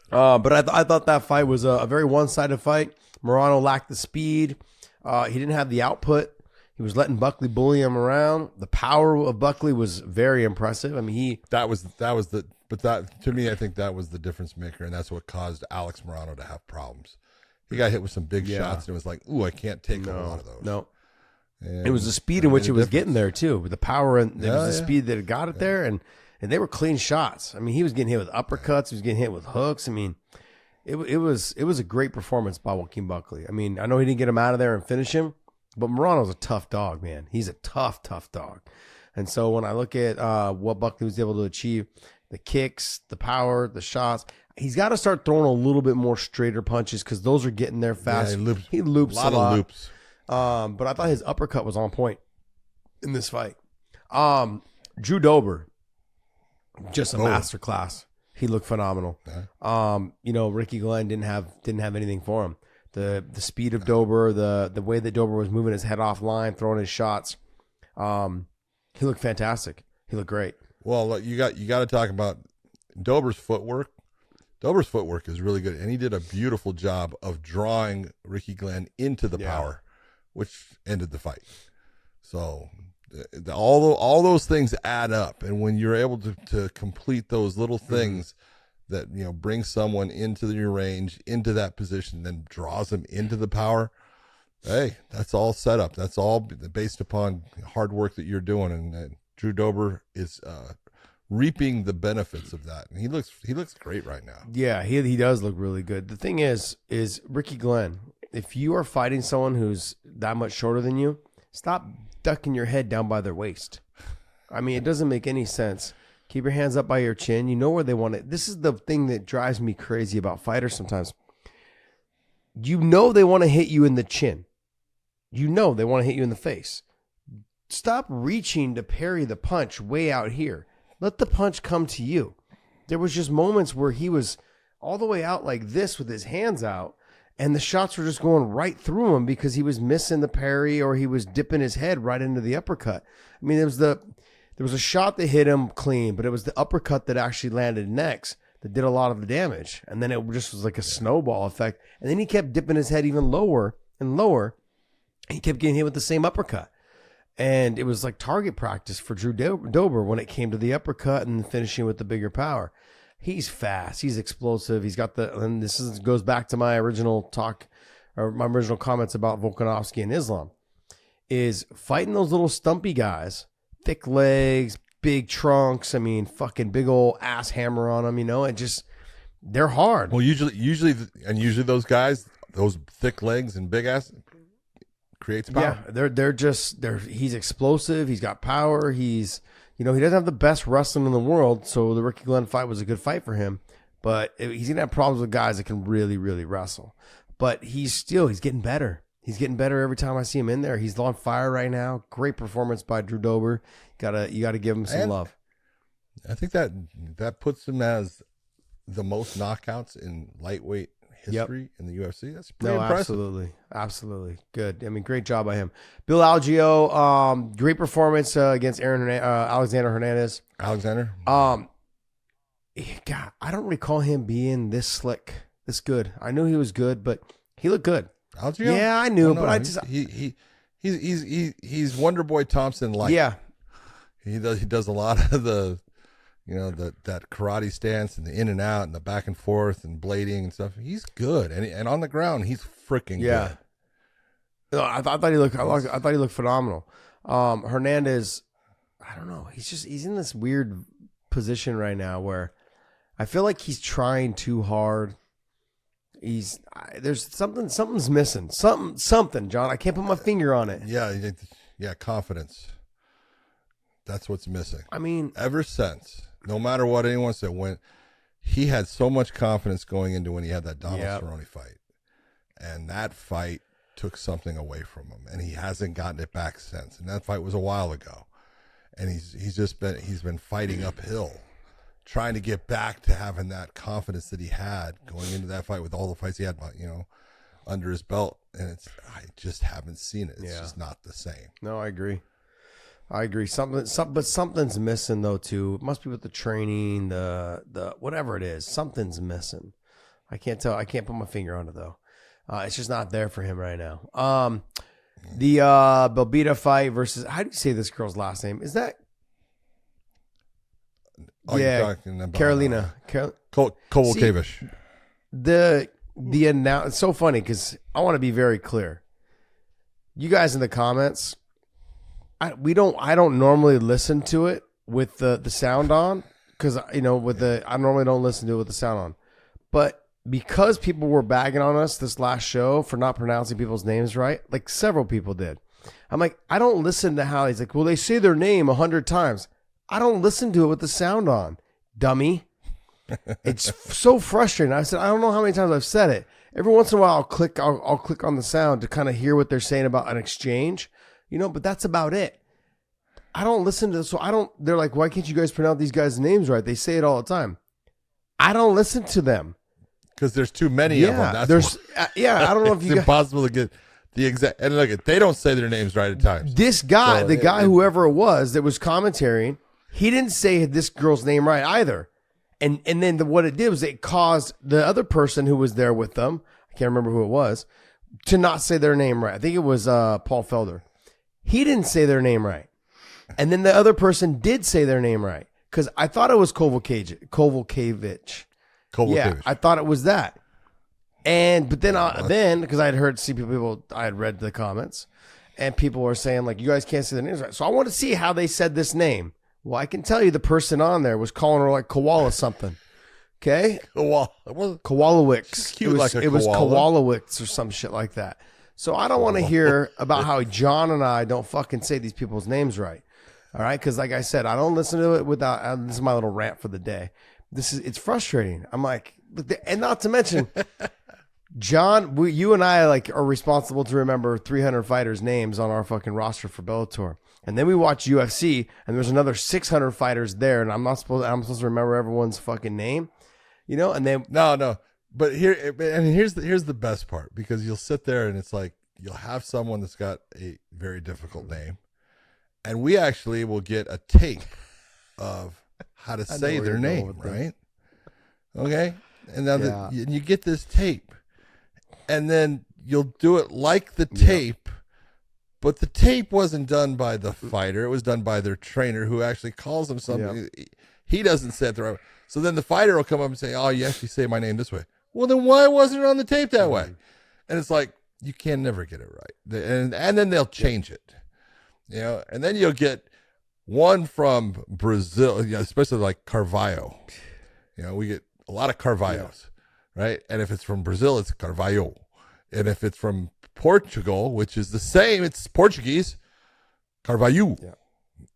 But I thought that fight was a very one-sided fight. Morano lacked the speed. He didn't have the output. He was letting Buckley bully him around. The power of Buckley was very impressive. I mean, to me, I think that was the difference maker, and that's what caused Alex Morano to have problems. He got hit with some big shots, and it was like, ooh, I can't take a lot of those. No. And it was the speed in which it was getting there, too. With the power, and it was the speed that it got it there, and they were clean shots. I mean, he was getting hit with uppercuts. He was getting hit with hooks. I mean, it was a great performance by Joaquin Buckley. I mean, I know he didn't get him out of there and finish him, but Morano's a tough dog, man. He's a tough dog. And so when I look at what Buckley was able to achieve, the kicks, the power, the shots, he's got to start throwing a little bit more straighter punches because those are getting there fast. Yeah, he loops a lot. Of loops. But I thought his uppercut was on point in this fight. Drew Dober, just a masterclass. He looked phenomenal. Yeah. Ricky Glenn didn't have anything for him. The speed of Dober, the way that Dober was moving his head offline, throwing his shots, he looked fantastic. He looked great. Well, you got to talk about Dober's footwork. Dober's footwork is really good, and he did a beautiful job of drawing Ricky Glenn into the power, which ended the fight. So all those things add up, and when you're able to complete those little things that bring someone into your range, into that position, then draws them into the power, hey, that's all set up. That's all based upon hard work that you're doing, and Drew Dober is reaping the benefits of that, and he looks great right now. Yeah, he does look really good. The thing is Ricky Glenn, if you are fighting someone who's that much shorter than you, stop ducking your head down by their waist. I mean, it doesn't make any sense. Keep your hands up by your chin. You know where they want it. This is the thing that drives me crazy about fighters sometimes. They want to hit you in the chin. They want to hit you in the face. Stop reaching to parry the punch way out here. Let the punch come to you. There was just moments where he was all the way out like this with his hands out, and the shots were just going right through him because he was missing the parry or he was dipping his head right into the uppercut. I mean, there was a shot that hit him clean, but it was the uppercut that actually landed next that did a lot of the damage. And then it just was like a snowball effect. And then he kept dipping his head even lower and lower. He kept getting hit with the same uppercut. And it was like target practice for Drew Dober when it came to the uppercut and finishing with the bigger power. He's fast. He's explosive. He's got and goes back to my original talk or my original comments about Volkanovski and Islam, is fighting those little stumpy guys, thick legs, big trunks. I mean, fucking big old ass hammer on them, they're hard. Well, usually those guys, those thick legs and big ass, creates power. Yeah, he's explosive. He's got power. He doesn't have the best wrestling in the world, so the Ricky Glenn fight was a good fight for him. But he's gonna have problems with guys that can really, really wrestle. But he's getting better. He's getting better every time I see him in there. He's on fire right now. Great performance by Drew Dober. You gotta give him some love. I think that puts him as the most knockouts in lightweight history in the UFC. That's pretty impressive. Absolutely good. I mean, great job by him. Bill Algeo, great performance against Alexander Hernandez. God, I don't recall him being this slick, this good. I knew he was good, but he looked good. Algeo? Yeah, I knew, but he's Wonder Boy Thomson like. Yeah, he does a lot of the. That karate stance and the in and out and the back and forth and blading and stuff. He's good, and on the ground he's freaking good. No, I thought he looked phenomenal. Hernandez, I don't know. He's in this weird position right now where I feel like he's trying too hard. There's something's missing. Something, John. I can't put my finger on it. Yeah, confidence. That's what's missing. I mean, ever since. No matter what anyone said, when he had so much confidence going into when he had that Donald Cerrone fight, and that fight took something away from him, and he hasn't gotten it back since. And that fight was a while ago, and he's been fighting uphill, trying to get back to having that confidence that he had going into that fight with all the fights he had, under his belt. And I just haven't seen it. It's just not the same. No, I agree. But something's missing though too. It must be with the training, the whatever it is. Something's missing. I can't tell. I can't put my finger on it though. It's just not there for him right now. The Belbita fight versus, how do you say this girl's last name? Is that? You're talking about, Carolina. Kowalkiewicz. The it's so funny because I want to be very clear. You guys in the comments, I don't normally listen to it with the sound on because I normally don't listen to it with the sound on, but because people were bagging on us this last show for not pronouncing people's names right, like several people did. I'm like, I don't listen to how he's like, well, they say their name 100 times. I don't listen to it with the sound on, dummy. It's so frustrating. I said, I don't know how many times I've said it. Every once in a while, I'll click on the sound to kind of hear what they're saying about an exchange, but that's about it. I don't listen to this. So they're like, why can't you guys pronounce these guys' names right? They say it all the time. I don't listen to them. Because there's too many of them. That's I don't know if it's impossible to get the exact. And look, they don't say their names right at times. This guy, whoever it was that was commentating, he didn't say this girl's name right either. And then what it did was it caused the other person who was there with them, I can't remember who it was, to not say their name right. I think it was Paul Felder. He didn't say their name right. And then the other person did say their name right. Because I thought it was Kowalkiewicz. Yeah, I thought it was that. But then because I had read the comments, and people were saying like, you guys can't say their names right. So I want to see how they said this name. Well, I can tell you the person on there was calling her like koala something. Okay? Kowalkiewicz. It was Kowalkiewicz or some shit like that. So I don't want to hear about how John and I don't fucking say these people's names right. All right? Because like I said, I don't listen to it without, this is my little rant for the day. It's frustrating. I'm like, and not to mention, John, you and I are responsible to remember 300 fighters' names on our fucking roster for Bellator. And then we watch UFC, and there's another 600 fighters there, and I'm supposed to remember everyone's fucking name, And then no, but here's the best part, because you'll sit there and it's like you'll have someone that's got a very difficult name, and we actually will get a tape of how to say their name, right? Okay, and now you get this tape, and then you'll do it like the tape. But the tape wasn't done by the fighter. It was done by their trainer, who actually calls them something. Yep. He doesn't say it the right way. So then the fighter will come up and say, oh, you actually say my name this way. Well, then why wasn't it on the tape that way? And it's like, you can never get it right. And then they'll change it. And then you'll get one from Brazil, especially like Carvalho. We get a lot of Carvalhos, right? And if it's from Brazil, it's Carvalho. And if it's from Portugal, which is the same, it's Portuguese, Carvalho. Yeah.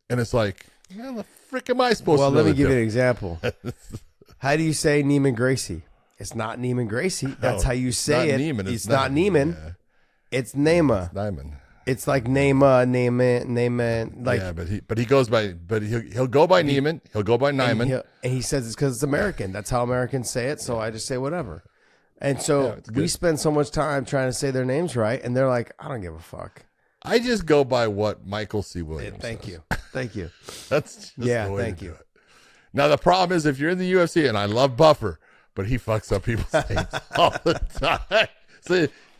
And it's like, how the frick am I supposed to know? Well, let me give you an example. How do you say Neiman Gracie? It's not Neiman Gracie. That's how you say it. Neiman. It's not Neiman. Yeah. It's Nema. It's Neiman. It's like Neiman. Like, yeah, but he goes by, he'll go by Neiman. He'll go by Neiman. And he says it's because it's American. That's how Americans say it. So I just say whatever. And so we spend so much time trying to say their names right, and they're like, I don't give a fuck. I just go by what Michael C. Williams Thank says. you. Thank you. That's just the way thank to you. do it. Now, the problem is if you're in the UFC, and I love Buffer, but he fucks up people's names all the time.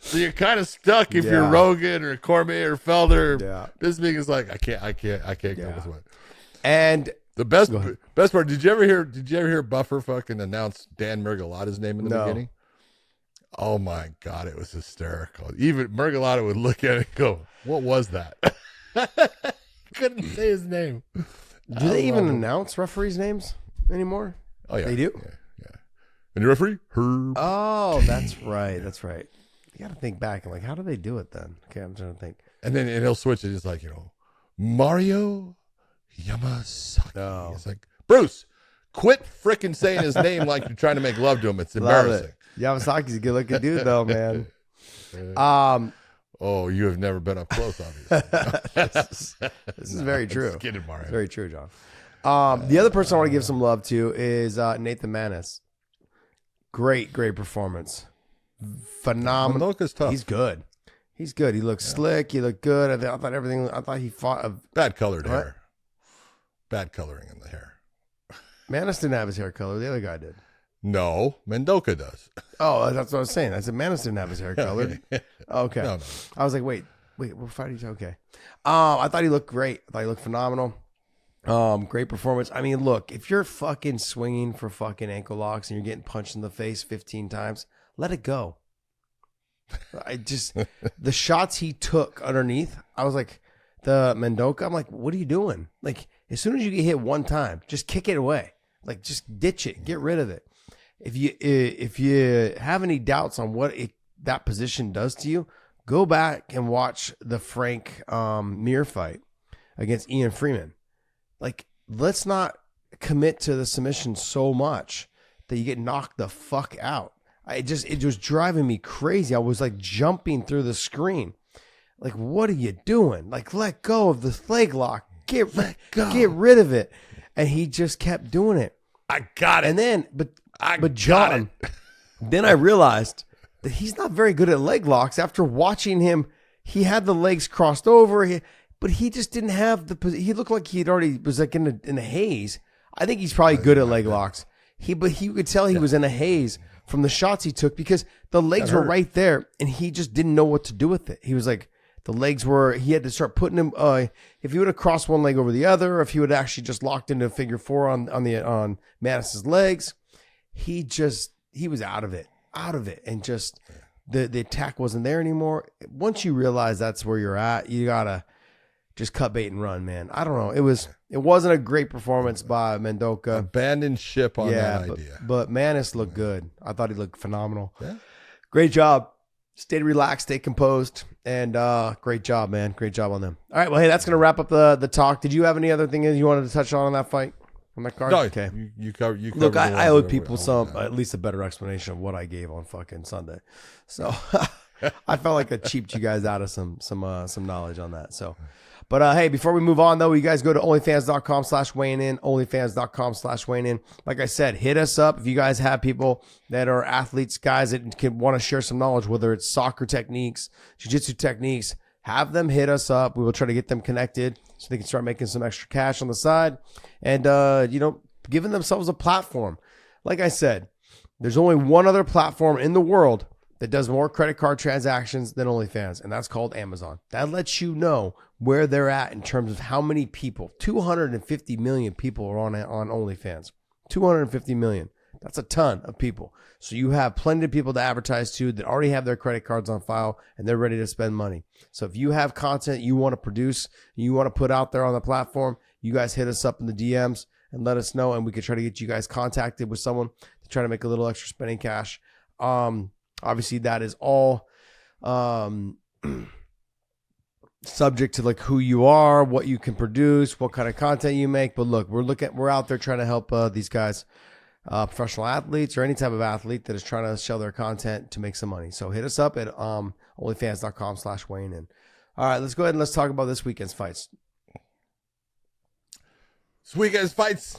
So you're kind of stuck if you're Rogan or Cormier or Felder. Yeah. Bisping is like, I can't go with one. And the best part, did you ever hear Buffer fucking announce Dan Murgalata's name in the beginning? Oh my God, it was hysterical. Even Murgalata would look at it and go, what was that? Couldn't say his name. Do they even announce referees' names anymore? Oh, yeah. They do? Yeah. And your referee? Herb. Oh, that's right. That's right. You got to think back. I'm like, how do they do it then? Okay, I'm trying to think. And then he'll switch it. It's like, Mario Yamasaki. Oh. It's like, Bruce, quit freaking saying his name like you're trying to make love to him. It's embarrassing. Yamasaki's a good-looking dude, though, man. Oh, you have never been up close, obviously. This is very true. Just kidding, Mario. Very true, John. The other person I want to give some love to is Nathan Manis. Great performance. Phenomenal. Mendoka's tough. He's good. He looks slick. He looked good. I thought he fought bad colored hair. Bad coloring in the hair. Manis didn't have his hair color. The other guy did. No, Mendoka does. Oh, that's what I was saying. I said Manis didn't have his hair colored. Okay. No. I was like, wait, Wait, we're fighting. Okay. I thought he looked great. I thought he looked phenomenal. Great performance. I mean, look, if you're fucking swinging for fucking ankle locks and you're getting punched in the face 15 times, let it go. The shots he took underneath, I was like, the Mendoka, I'm like, what are you doing? Like, as soon as you get hit one time, just kick it away. Like, just ditch it. Get rid of it. If you have any doubts on what that position does to you, go back and watch the Frank Mir fight against Ian Freeman. Like, let's not commit to the submission so much that you get knocked the fuck out. It was driving me crazy. I was like jumping through the screen. Like, what are you doing? Like, let go of the leg lock. Get rid of it. And he just kept doing it. I got it. And then, but John, then I realized that he's not very good at leg locks. After watching him, he had the legs crossed over, but he just didn't have he looked like he'd already was like in a haze. I think he's probably good at leg locks. But you could tell he was in a haze from the shots he took because the legs were right there and he just didn't know what to do with it. He was like, he had to start putting him, if he would have crossed one leg over the other, or if he would have actually just locked into figure four on Mattis's legs, he was out of it. And just the attack wasn't there anymore. Once you realize that's where you're at, you gotta just cut bait and run, man. I don't know. It wasn't a great performance by Mendoka. Abandoned ship on that idea. But Mattis looked good. I thought he looked phenomenal. Yeah. Great job. Stay relaxed, stay composed, and great job, man. Great job on them. All right, well, hey, that's going to wrap up the talk. Did you have any other thing you wanted to touch on that fight? On that card? No, okay. You covered. Look, I owed people at least a better explanation of what I gave on fucking Sunday. So I felt like I cheaped you guys out of some knowledge on that. So, but hey, before we move on though, you guys go to onlyfans.com/weighing-in, onlyfans.com/weighing-in. Like I said, hit us up if you guys have people that are athletes, guys that can want to share some knowledge, whether it's soccer techniques, jiu-jitsu techniques. Have them hit us up. We will try to get them connected so they can start making some extra cash on the side and, giving themselves a platform. Like I said, there's only one other platform in the world that does more credit card transactions than OnlyFans, and that's called Amazon. That lets you know where they're at in terms of how many people. 250 million people are on OnlyFans. 250 million. That's a ton of people. So you have plenty of people to advertise to that already have their credit cards on file and they're ready to spend money. So if you have content you want to produce, you want to put out there on the platform, you guys hit us up in the DMs and let us know, and we could try to get you guys contacted with someone to try to make a little extra spending cash. Obviously that is all subject to like who you are, what you can produce, what kind of content you make. But look, we're out there trying to help these guys, professional athletes or any type of athlete that is trying to sell their content to make some money. So hit us up at onlyfans.com/weighing-in. All right, let's go ahead and let's talk about this weekend's fights. This weekend's fights,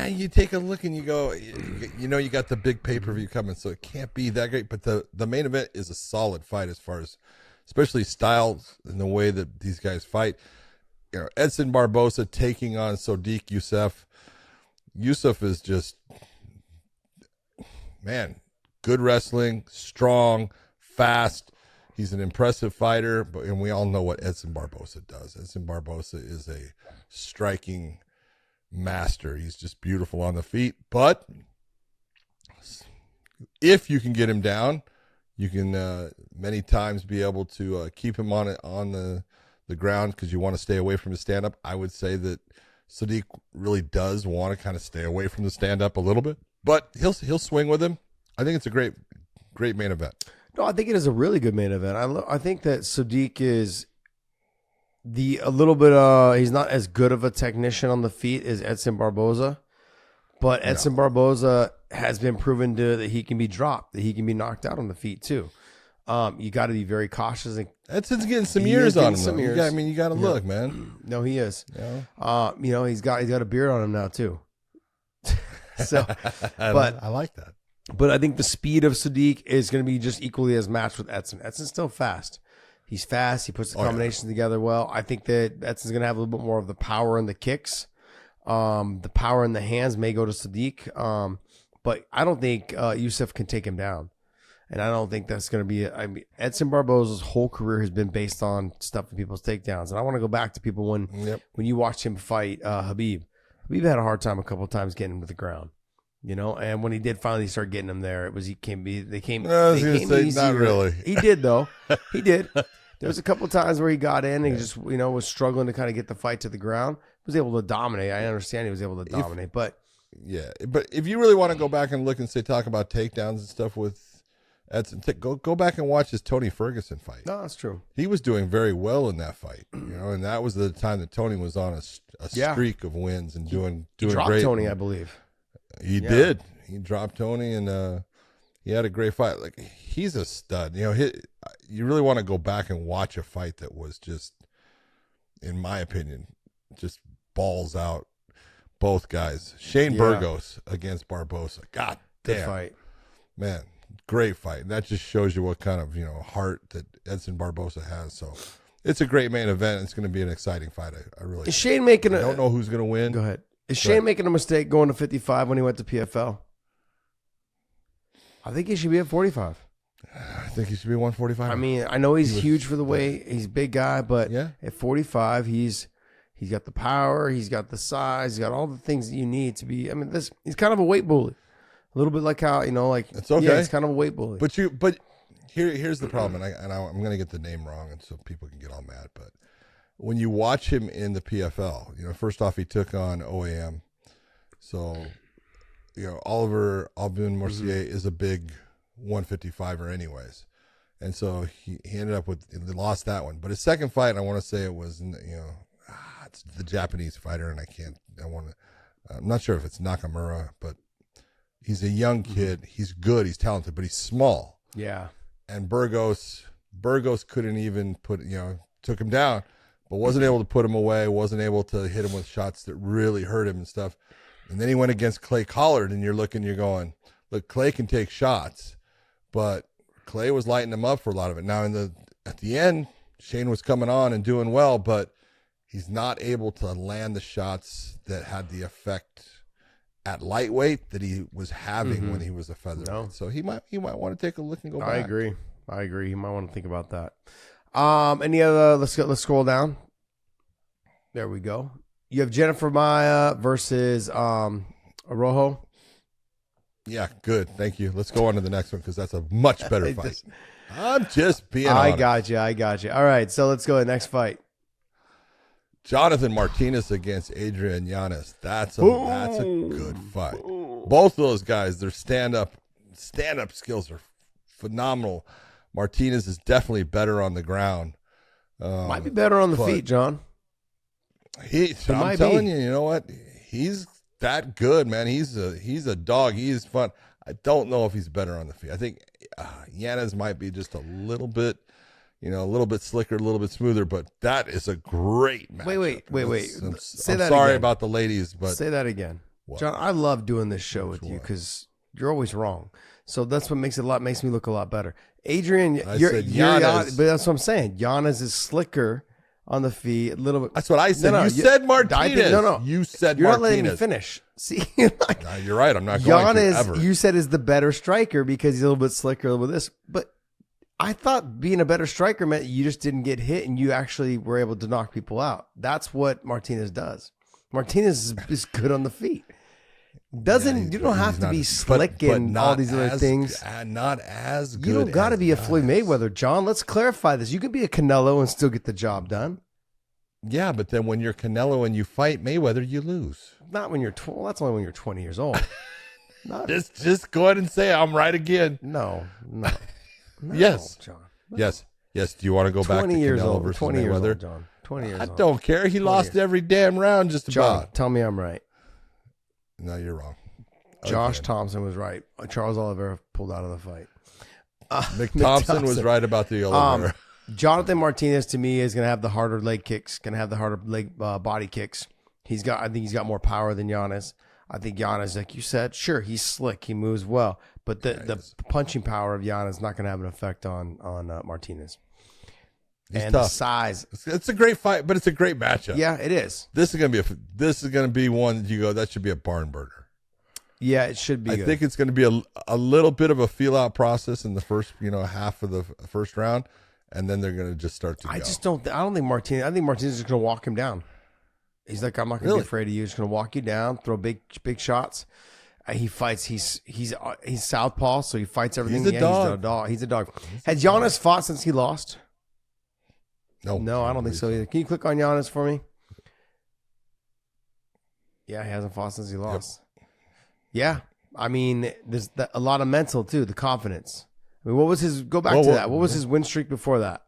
you take a look and you go, you got the big pay-per-view coming, so it can't be that great. But the main event is a solid fight as far as, especially styles and the way that these guys fight. Edson Barboza taking on Sodiq Yusuff. Yusuff is just, man, good wrestling, strong, fast. He's an impressive fighter, and we all know what Edson Barboza does. Edson Barboza is a striking master. He's just beautiful on the feet. But if you can get him down, you can many times be able to keep him on the ground because you want to stay away from his stand-up. I would say that Sadiq really does want to kind of stay away from the stand-up a little bit, but he'll swing with him. I think it's a great main event. No, I think it is a really good main event. I think that Sadiq is a little bit. He's not as good of a technician on the feet as Edson Barboza, but Edson Barboza has been proven that he can be dropped, that he can be knocked out on the feet too. You got to be very cautious. Edson's getting some years on him. You got to look, man. No, he is. Yeah. He's got a beard on him now too. So, but I like that. But I think the speed of Sadiq is going to be just equally as matched with Edson. Edson's still fast. He's fast. He puts the combinations together well. I think that Edson's going to have a little bit more of the power and the kicks. The power in the hands may go to Sadiq. But I don't think Yusuff can take him down. And I don't think that's going to be. I mean, Edson Barboza's whole career has been based on stuffing people's takedowns. And I want to go back to people when you watched him fight Khabib. Khabib had a hard time a couple of times getting him to the ground. And when he did finally start getting him there, they came easier. Not really. He did though. He did. There was a couple of times where he got in and he just was struggling to kind of get the fight to the ground. He was able to dominate. I understand he was able to dominate, but if you really want to go back and look and talk about takedowns and stuff with Edson, go back and watch his Tony Ferguson fight. No, that's true. He was doing very well in that fight, and that was the time that Tony was on a streak of wins and doing dropped great. Tony, I believe. He did. He dropped Tony, and he had a great fight. Like, he's a stud. You really want to go back and watch a fight that was just, in my opinion, just balls out. Both guys. Shane Burgos against Barboza. God damn. Good fight. Man, great fight. And that just shows you what kind of heart that Edson Barboza has. So it's a great main event. It's going to be an exciting fight. I really Is Shane making I don't know who's going to win. Go ahead. Is Shane making a mistake going to 55 when he went to PFL? I think he should be at 45. I think he should be 145. I mean, I know he's huge for the weight. He's a big guy, but Yeah. at 45, he's got the power, he's got the size, he's got all the things that you need to be. I mean, he's kind of a weight bully. A little bit like how, It's okay. Yeah, he's kind of a weight bully. But here's the problem, and I'm going to get the name wrong, and so people can get all mad. But when you watch him in the PFL, first off, he took on OAM. So, Oliver Albion-Morcier is a big 155er anyways. And so he ended up he lost that one. But his second fight, I want to say it was, it's the Japanese fighter, and I'm not sure if it's Nakamura, but he's a young kid. He's good. He's talented, but he's small. Yeah. And Burgos couldn't even took him down, but wasn't able to put him away, wasn't able to hit him with shots that really hurt him and stuff. And then he went against Clay Collard, and you're going, look, Clay can take shots, but Clay was lighting him up for a lot of it. Now at the end, Shane was coming on and doing well, but he's not able to land the shots that had the effect at lightweight that he was having when he was a featherweight. No. So he might want to take a look and go back. I agree. You might want to think about that. Any other? Let's scroll down. There we go. You have Jennifer Maia versus Araujo. Yeah, good. Thank you. Let's go on to the next one because that's a much better fight. I'm just being honest. I got you. All right, so let's go to the next fight. Jonathan Martinez against Adrian Yanez. That's a good fight. Both of those guys, their stand-up skills are phenomenal. Martinez is definitely better on the ground. Might be better on the feet, John. I'm telling you, you know what? He's that good, man. He's a dog. He is fun. I don't know if he's better on the feet. I think Yanez might be just a little bit slicker, a little bit smoother, but that is a great match. Wait. Say that sorry again. about the ladies, but say that again. What? John, I love doing this show with you because you're always wrong. So that's what makes me look a lot better. Adrian, you're Yanez. but that's what I'm saying. Yanez is slicker on the feet, a little bit. That's what I said. You said Martinez. You said you're Martinez. Not letting me finish. See, you're right. I'm not going to ever. You said is the better striker because he's a little bit slicker, a little bit this. But I thought being a better striker meant you just didn't get hit and you actually were able to knock people out. That's what Martinez does. Martinez is good on the feet. You don't have to be slick and all these other things. Not as good. You don't got to be a Floyd Mayweather, John. Let's clarify this. You can be a Canelo and still get the job done. Yeah, but then when you're Canelo and you fight Mayweather, you lose. Not when you're that's only when you're 20 years old. Just go ahead and say I'm right again. No, yes, John. No. Yes. Do you want to go back to 20 years Canelo old versus 20 years Mayweather? old, John. 20 years I old. don't care. He lost every damn round just John, about. tell me I'm right. No, you're wrong. Josh Thomson was right. Charles Oliveira pulled out of the fight. Mick Thompson was right about the Oliveira. Jonathan Martinez to me is going to have the harder leg kicks, going to have the harder leg body kicks. I think he's got more power than Giannis. I think Giannis, like you said, sure, he's slick, he moves well, but the punching power of Giannis is not going to have an effect on Martinez. He's and tough. The size. It's a great fight, but it's a great matchup. Yeah, it is. This is going to be one that you go, that should be a barn burner. Yeah, it should be. I good. think it's going to be a little bit of a feel out process in the first, half of the first round, and then they're going to just start to go. I don't think Martinez. I think Martinez is going to walk him down. He's like, I'm not going to be afraid of you. He's going to walk you down, throw big shots. He fights. He's southpaw, so he fights everything. He's a dog. He's a dog. Has Giannis fought since he lost? No, I don't think so either. Can you click on Giannis for me? Yeah, he hasn't fought since he lost. Yep. Yeah, I mean, there's a lot of mental too, the confidence. I mean, what was his? Go back to that. What was his win streak before that?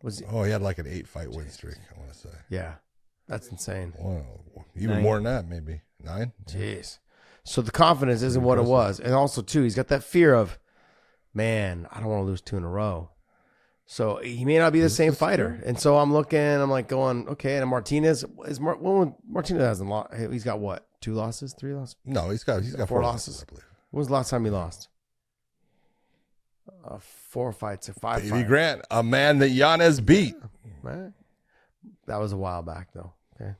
He had like an 8-fight win streak. I want to say. Yeah, that's insane. Well, even more than that, maybe 9. Jeez. So the confidence isn't what it was, and also too, he's got that fear of, man, I don't want to lose 2 in a row. So he may not be the same fighter, and so I'm going, okay. And Martinez Martinez hasn't lost. He's got what? 2 losses, 3 losses? No, he's got 4 losses, I believe. When was the last time he lost? 4 fights or 5 Baby fights. Grant, a man that Yanez beat. That was a while back, though. Okay.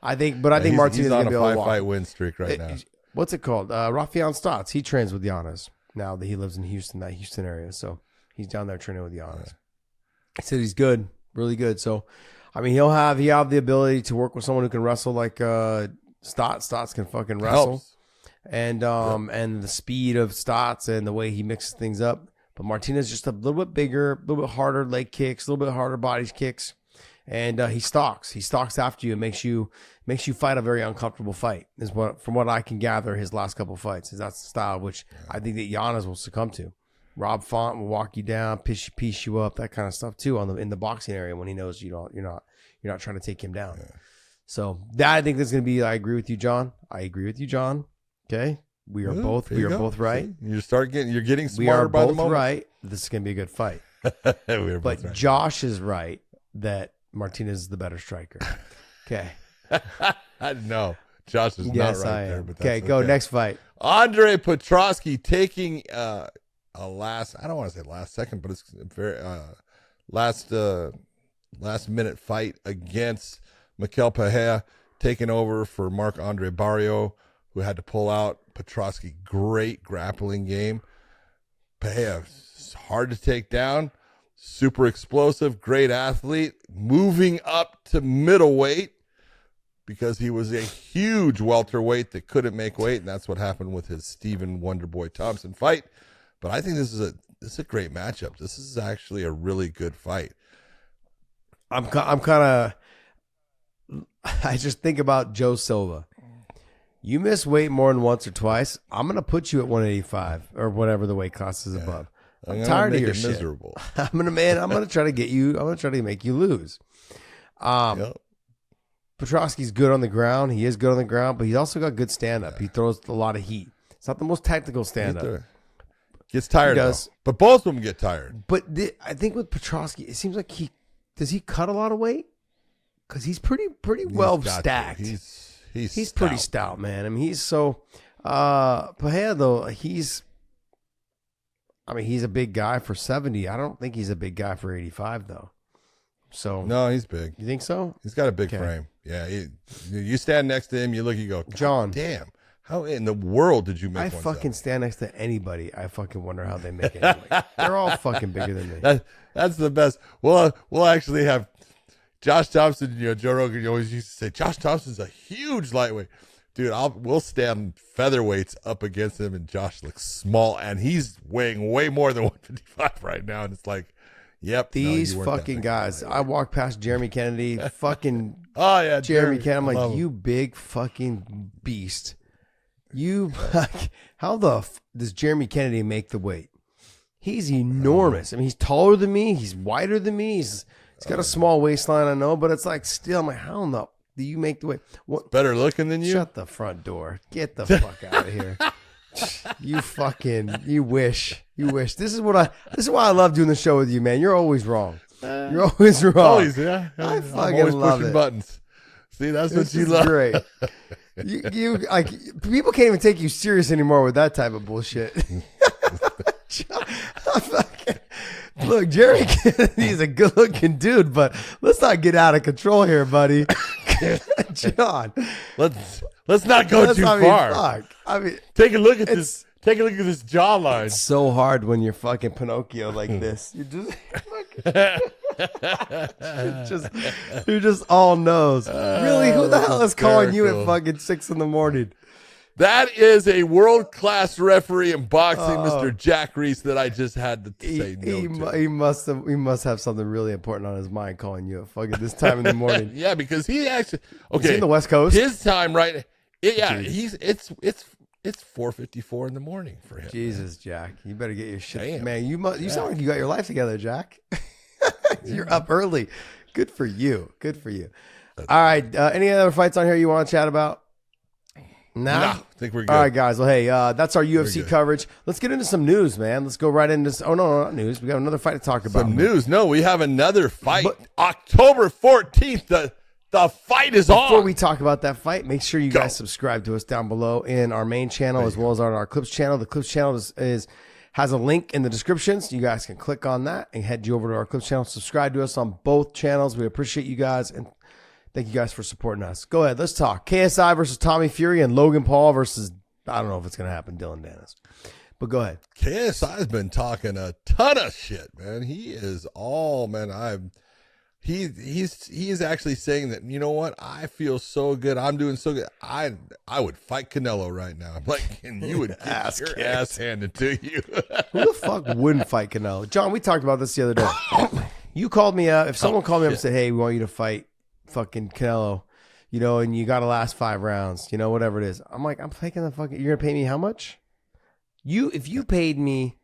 I think Martinez is going to be able to walk. 5-fight win streak right now. What's it called? Rafion Stotts. He trains with Giannis now that he lives in Houston, that Houston area. So he's down there training with Giannis. He said he's good, really good. So, I mean, he'll have the ability to work with someone who can wrestle like Stotts. Stotts can fucking wrestle. Helps. And and the speed of Stotts and the way he mixes things up. But Martinez just a little bit bigger, a little bit harder leg kicks, a little bit harder body kicks. And he stalks. He stalks after you and makes you fight a very uncomfortable fight. From what I can gather, his last couple fights is that's the style which I think that Giannis will succumb to. Rob Font will walk you down, piece you up, that kind of stuff too in the boxing area when he knows you're not trying to take him down. Yeah. So that I think that's going to be. I agree with you, John. Okay, we are both right. See? You're getting smarter by the moment. We are both right. This is going to be a good fight. But right. Josh is right that Martinez is the better striker. Okay. No, Josh is not right there. But okay, go next fight. Andre Petroski taking I don't want to say last second, but it's very last minute fight against Mikel Pereira, taking over for Marc-Andre Barrio, who had to pull out. Petroski, great grappling game. Pereira, hard to take down. Super explosive, great athlete, moving up to middleweight because he was a huge welterweight that couldn't make weight, and that's what happened with his Stephen Wonderboy Thompson fight. But I think this is a great matchup. This is actually a really good fight. I'm kind of. I just think about Joe Silva. You miss weight more than once or twice, I'm gonna put you at 185 or whatever the weight class is above. I'm tired of your shit. Miserable. I'm gonna try to get you. I'm gonna try to make you lose. Petroski's good on the ground. He is good on the ground, but he's also got good stand up. He throws a lot of heat. It's not the most technical stand up. Gets tired, but both of them get tired. But I think with Petroski, it seems like he cut a lot of weight because he's pretty well stacked. He's pretty stout, man. I mean, he's so. Pereira though, he's a big guy for 70. I don't think he's a big guy for 85 though. So no, he's big. You think so? He's got a big frame. Yeah, you stand next to him, you look, you go, John, damn. How in the world did you make? I fucking stand next to anybody. I fucking wonder how they make it. They're all fucking bigger than me. That's the best. We'll actually have Josh Thompson. Joe Rogan always used to say Josh Thompson's a huge lightweight, dude. We'll stand featherweights up against him, and Josh looks small, and he's weighing way more than 155 right now, and it's like, yep. These fucking guys. I walked past Jeremy Kennedy. Fucking oh yeah, Jeremy Kennedy. I'm like, you big fucking beast. How does Jeremy Kennedy make the weight? He's enormous. I mean, he's taller than me. He's wider than me. He's got a small waistline, I know, but it's like still, I'm like, how in the do you make the weight? What? Better looking than you? Shut the front door. Get the fuck out of here. You wish. This is why I love doing the show with you, man. You're always wrong. You're always wrong. Always, yeah. I fucking I'm always love pushing it. buttons. See, that's This what you is love. Great. You like people can't even take you serious anymore with that type of bullshit. Look, Jerry Kennedy is a good-looking dude, but let's not get out of control here, buddy. John. Let's not go too far. Fuck. I mean, Take a look at this. Take a look at this jawline. it's so hard when you're fucking Pinocchio like this. You you're just all nose. Really? Who the hell is calling you at fucking 6 a.m? That is a world-class referee in boxing, Mr. Jack Reese, that I just had to say no to. He must have something really important on his mind calling you at fucking this time in the morning. Yeah, because he actually Is he in the West Coast? His time, right? It's 4:54 in the morning for him. Jesus, Jack, you better get your shit, Damn. man. You sound like you got your life together, Jack. You're up early. Good for you. Good for you. All right. Any other fights on here you want to chat about? No, I think we're good. All right, guys. Well, hey, that's our UFC coverage. Let's get into some news, man. Let's go right into. Oh no, not news. We got another fight to talk about. Some news? No, we have another fight. October 14th. The fight is on. Before we talk about that fight, make sure you guys subscribe to us down below in our main channel as well as on our Clips channel. The Clips channel has a link in the description, so you guys can click on that and head you over to our Clips channel. Subscribe to us on both channels. We appreciate you guys, and thank you guys for supporting us. Go ahead, let's talk. KSI versus Tommy Fury and Logan Paul versus, I don't know if it's going to happen, Dylan Danis. But go ahead. KSI's been talking a ton of shit, man. He is all, man. He is actually saying that, you know what? I feel so good. I'm doing so good. I would fight Canelo right now. I'm like, and you would get your ass handed to you. Who the fuck wouldn't fight Canelo? John, we talked about this the other day. You called me up. If someone called me up and said, hey, we want you to fight fucking Canelo, you know, and you got to last 5 rounds, you know, whatever it is. I'm like, I'm taking the fucking, you're going to pay me how much? If you paid me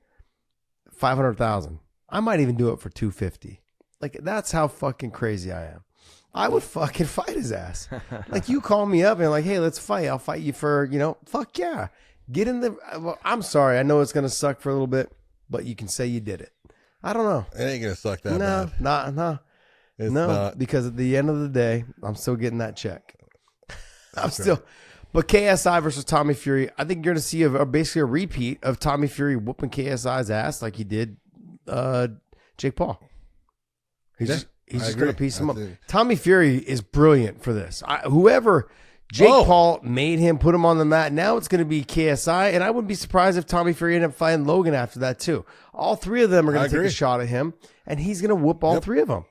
$500,000, I might even do it for $250. Like, that's how fucking crazy I am. I would fucking fight his ass. Like, you call me up and like, hey, let's fight. I'll fight you for, you know, fuck yeah. Get in the, well, I'm sorry. I know it's going to suck for a little bit, but you can say you did it. I don't know. It ain't going to suck that bad. No. It's no, not. Because at the end of the day, I'm still getting that check. But KSI versus Tommy Fury, I think you're going to see basically a repeat of Tommy Fury whooping KSI's ass like he did Jake Paul. He's just going to piece him up. Tommy Fury is brilliant for this. Whoever Jake Paul made him, put him on the mat. Now it's going to be KSI, and I wouldn't be surprised if Tommy Fury ended up fighting Logan after that too. All 3 of them are going to take a shot at him, and he's going to whoop all 3 of them.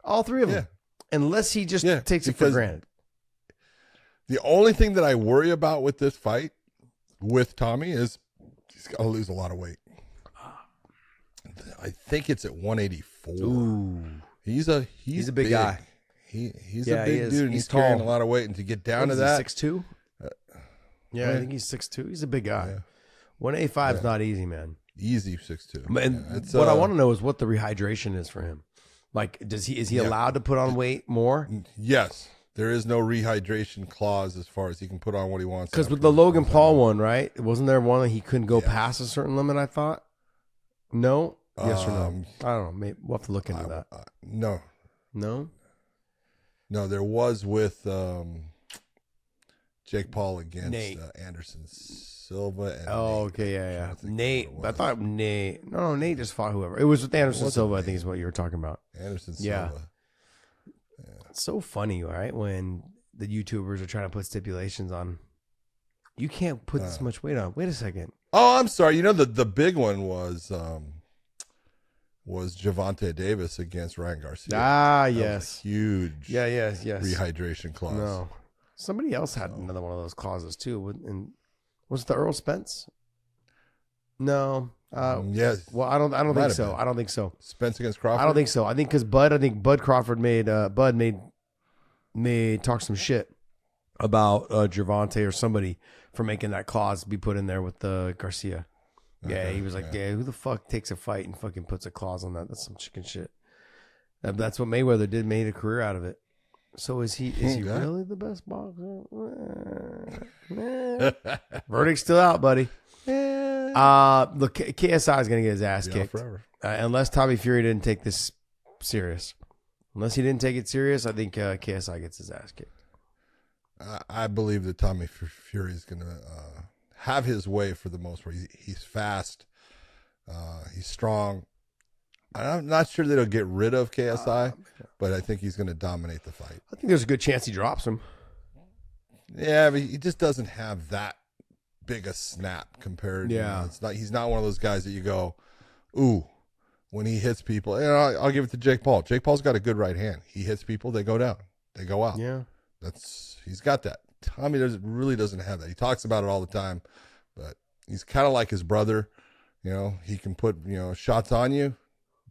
All 3 of them. Unless he just takes it for granted. The only thing that I worry about with this fight with Tommy is he's got to lose a lot of weight. I think it's at 184. Ooh. He's a big guy. He's a big dude, and he's carrying a lot of weight. And to get down to that, 6'2". Yeah, I think he's 6'2". He's a big guy. Yeah. 185 is not easy, man. Easy 6'2". And what I want to know is what the rehydration is for him. Like, is he allowed to put on weight more? Yes. There is no rehydration clause as far as he can put on what he wants. Because with the Logan Paul one, right? Wasn't there one that he couldn't go past a certain limit, I thought? No? Yes or no? I don't know. Maybe we'll have to look into that. No. No? No, there was with Jake Paul against Anderson Silva. And okay, yeah. Nate. I thought Nate. No, Nate just fought whoever. It was with Anderson Silva, I think is what you were talking about. Anderson Silva. Yeah. It's so funny, right? When the YouTubers are trying to put stipulations on, you can't put this much weight on. Wait a second. Oh, I'm sorry. You know, the big one was Gervonta Davis against Ryan Garcia. That yes. Huge. Yes. Rehydration clause. No. Somebody else had another one of those clauses too. And was it the Earl Spence? No. Yes. Well, I don't think so. I don't think so. Spence against Crawford? I don't think so. I think because Bud Crawford made talk some shit about Gervonta or somebody for making that clause be put in there with Garcia. Okay. Yeah, he was like, who the fuck takes a fight and fucking puts a clause on that? That's some chicken shit. That's what Mayweather did, made a career out of it. So is he really the best boxer? Verdict's still out, buddy. Look, KSI is going to get his ass kicked unless Tommy Fury didn't take this serious. Unless he didn't take it serious, I think KSI gets his ass kicked. I believe that Tommy Fury is going to have his way for the most part. He's fast. He's strong. I'm not sure that he'll get rid of KSI, but I think he's going to dominate the fight. I think there's a good chance he drops him. Yeah, but he just doesn't have that big a snap compared. Yeah. It's not. He's not one of those guys that you go, ooh, when he hits people. And I'll give it to Jake Paul. Jake Paul's got a good right hand. He hits people, they go down, they go out. Yeah. He's got that. Tommy really doesn't have that. He talks about it all the time, but he's kind of like his brother. You know, he can put, shots on you.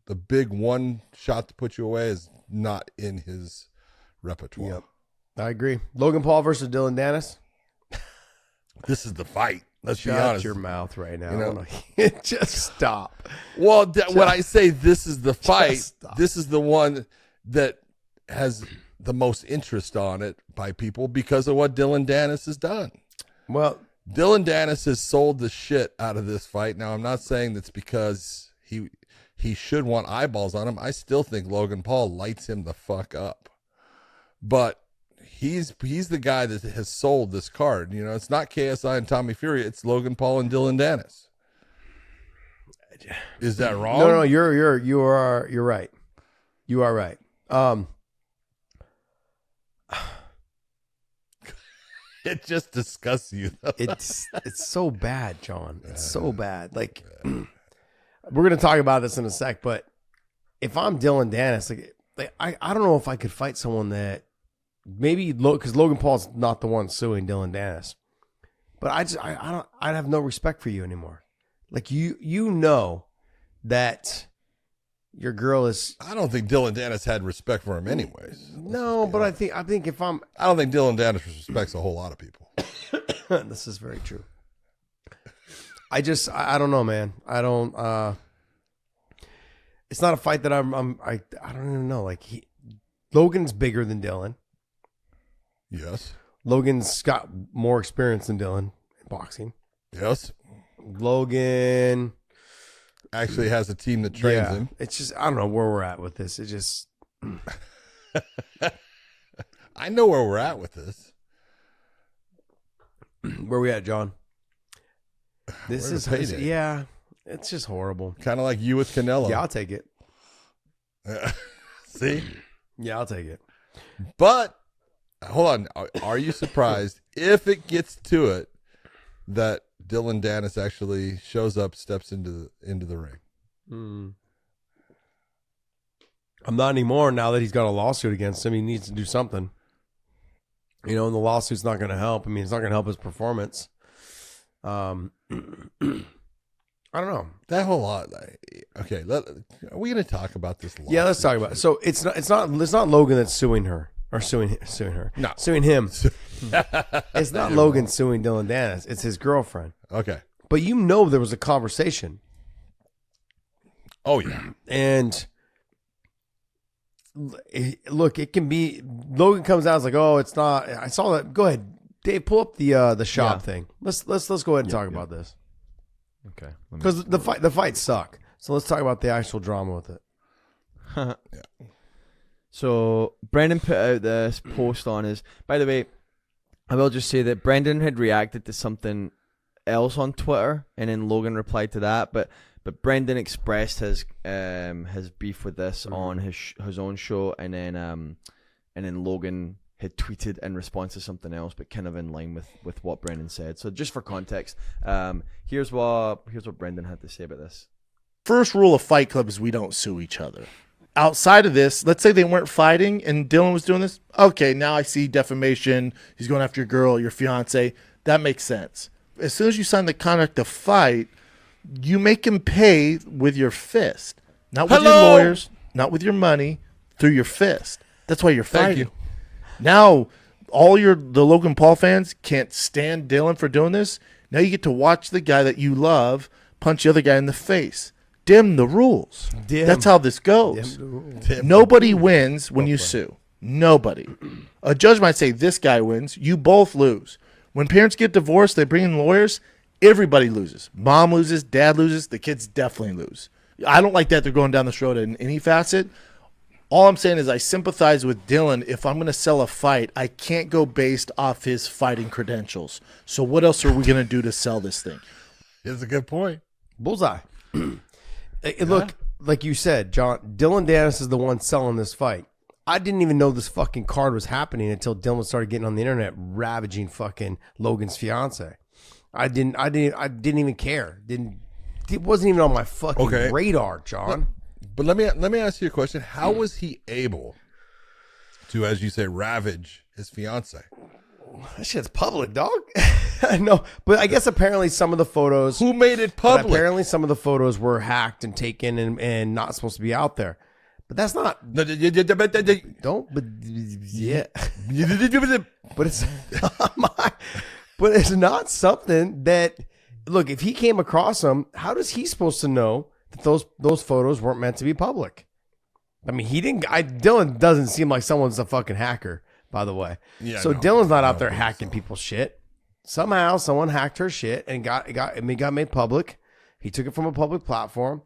The big one shot to put you away is not in his repertoire. Yep. I agree. Logan Paul versus Dylan Danis. This is the fight. Let's be Shut honest. your mouth right now. You know? Just stop. Well, when I say this is the fight, stop. this is the one that has the most interest on it by people because of what Dylan Danis has done. Well, Dylan Danis has sold the shit out of this fight. Now, I'm not saying that's because he should want eyeballs on him. I still think Logan Paul lights him the fuck up. But he's the guy that has sold this card. It's not KSI and Tommy Fury. It's Logan Paul and Dylan Danis. Is that wrong? no, you are right. You are right. It just disgusts you, though. It's so bad, John. It's so bad. Like, we're gonna talk about this in a sec, but if I'm Dylan Danis, like I don't know if I could fight someone that maybe because Logan Paul's not the one suing Dylan Danis, but I'd have no respect for you anymore. Like you know that your girl is. I don't think Dylan Danis had respect for him anyways. No, but I think if I'm. I don't think Dylan Danis respects a whole lot of people. This is very true. I don't know, man. I don't. It's not a fight that I don't even know. Like Logan's bigger than Dylan. Yes. Logan's got more experience than Dylan in boxing. Yes. Logan actually has a team that trains him. It's just, I don't know where we're at with this. It just. I know where we're at with this. Where we at, John? This is payday. Yeah, it's just horrible. Kind of like you with Canelo. Yeah, I'll take it. See? Yeah, I'll take it. But hold on. Are you surprised if it gets to it that Dylan Danis actually shows up, steps into the ring? I'm not anymore now that he's got a lawsuit against him. He needs to do something. And the lawsuit's not going to help. I mean, it's not going to help his performance. I don't know. That whole lot. Okay, are we going to talk about this? Yeah, let's talk about it. So it's not Logan that's suing her or suing her. No, suing him. It's not Logan suing Dylan Danis. It's his girlfriend. Okay, but there was a conversation. Oh yeah, and look, it can be. Logan comes out, it's like, oh, it's not. I saw that. Go ahead, Dave. Pull up the Schaub thing. Let's go ahead and talk about this. Okay. Because the fights suck. So let's talk about the actual drama with it. Yeah. So Brendan put out this post on his. By the way, I will just say that Brendan had reacted to something else on Twitter, and then Logan replied to that. But Brendan expressed his beef with this on his own show, and then Logan had tweeted in response to something else, but kind of in line with what Brendan said. So just for context, here's what Brendan had to say about this. First rule of Fight Club is we don't sue each other. Outside of this, let's say they weren't fighting and Dylan was doing this. Okay, now I see defamation. He's going after your girl, your fiance. That makes sense. As soon as you sign the contract to fight, you make him pay with your fist. Not with your lawyers, not with your money, through your fist. That's why you're fighting. Thank you. Now, the Logan Paul fans can't stand Dylan for doing this. Now you get to watch the guy that you love punch the other guy in the face. Dim the rules. That's how this goes. Nobody wins when you sue. Nobody. A judge might say this guy wins. You both lose. When parents get divorced, they bring in lawyers. Everybody loses. Mom loses. Dad loses. The kids definitely lose. I don't like that they're going down this road in any facet. All I'm saying is I sympathize with Dylan. If I'm going to sell a fight, I can't go based off his fighting credentials. So what else are we going to do to sell this thing? It's a good point. Bullseye. Look, like you said, John, Dylan Danis is the one selling this fight. I didn't even know this fucking card was happening until Dylan started getting on the internet ravaging fucking Logan's fiance. I didn't even care. It wasn't even on my fucking radar, John. But let me ask you a question. How was he able to, as you say, ravage his fiance? That shit's public, dog. No, but I guess apparently some of the photos. Who made it public? Apparently some of the photos were hacked and taken and not supposed to be out there. But that's not. Don't. But yeah. But it's not my. But it's not something that. Look, if he came across them, how is he supposed to know that those photos weren't meant to be public? I mean, he didn't. Dylan doesn't seem like someone's a fucking hacker, by the way. Yeah. So no, Dylan's not out there hacking people's shit. Somehow, someone hacked her shit and got made public. He took it from a public platform.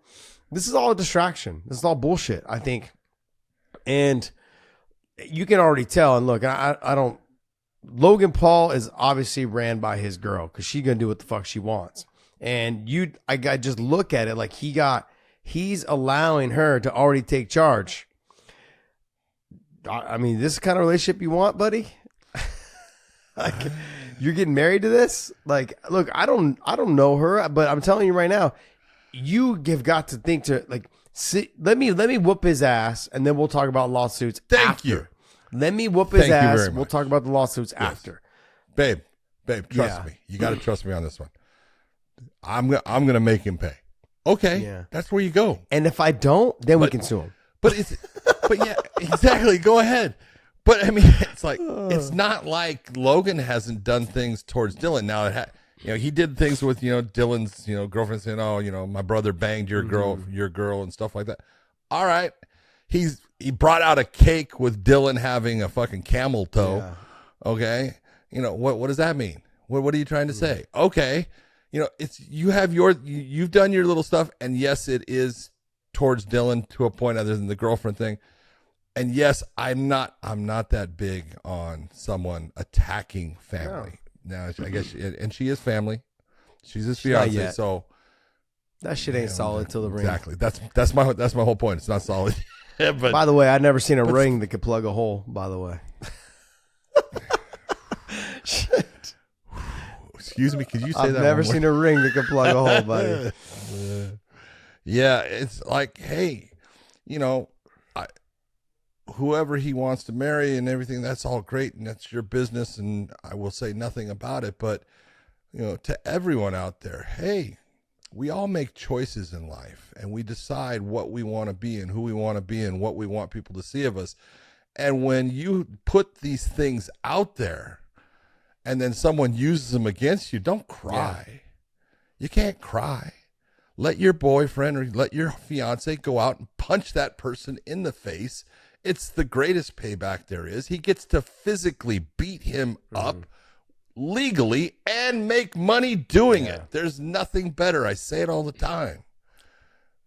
This is all a distraction. This is all bullshit, I think. And you can already tell. And look, I don't. Logan Paul is obviously ran by his girl because she's gonna do what the fuck she wants. And I just look at it like he's allowing her to already take charge. I mean, this is the kind of relationship you want, buddy? Like, you're getting married to this? Like, look, I don't know her, but I'm telling you right now, you have got to think to like, let me whoop his ass, and then we'll talk about lawsuits. Thank you. Let me whoop his ass. We'll talk about the lawsuits after. Babe, trust me. You got to trust me on this one. I'm gonna make him pay. Okay, that's where you go. And if I don't, then we can sue him. But yeah, exactly. Go ahead. But I mean, it's like it's not like Logan hasn't done things towards Dylan. Now he did things with Dylan's girlfriend saying, "Oh, my brother banged your girl and stuff like that." All right, he brought out a cake with Dylan having a fucking camel toe. Yeah. Okay, what does that mean? What are you trying to say? Okay, you've done your little stuff, and yes, it is towards Dylan to a point other than the girlfriend thing. And yes, I'm not that big on someone attacking family. No. Now, I guess, and she is family. She's his fiance, so that shit ain't solid till the ring. Exactly. That's my whole point. It's not solid. But, by the way, I've never seen a ring that could plug a hole. By the way. Shit. Excuse me. Could you say that? I've never seen a ring that could plug a hole, buddy. Yeah, it's like, hey, whoever he wants to marry and everything, that's all great, and that's your business, and I will say nothing about it. But to everyone out there, hey, we all make choices in life, and we decide what we want to be and who we want to be and what we want people to see of us. And when you put these things out there and then someone uses them against you, don't cry. Yeah. You can't cry. Let your boyfriend or let your fiance go out and punch that person in the face. It's the greatest payback there is. He gets to physically beat him up legally and make money doing it. There's nothing better. I say it all the time.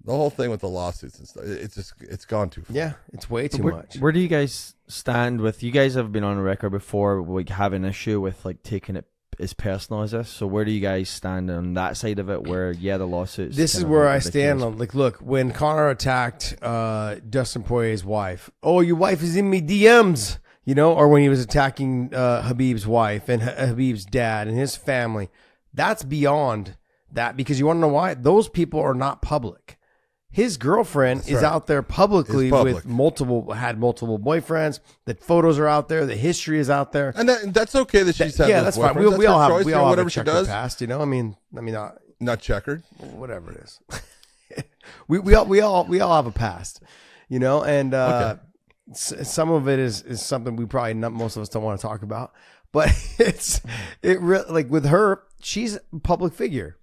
The whole thing with the lawsuits and stuff, it's gone too far. Yeah, it's way too much. Where do you guys stand with, you guys have been on a record before, like have an issue with like taking it as personal as this. So where do you guys stand on that side of it where, the lawsuits? This is where I stand on, like, look, when Conor attacked Dustin Poirier's wife, your wife is in me DMs, or when he was attacking Habib's wife and Habib's dad and his family, that's beyond that, because you want to know why? Those people are not public. His girlfriend is out there publicly with multiple boyfriends. The photos are out there. The history is out there, and that's okay that she's had. Yeah, that's fine. We all have whatever a she does. Past, I mean, not checkered. Whatever it is, we all have a past, and some of it is something we probably most of us don't want to talk about. But like with her, she's a public figure.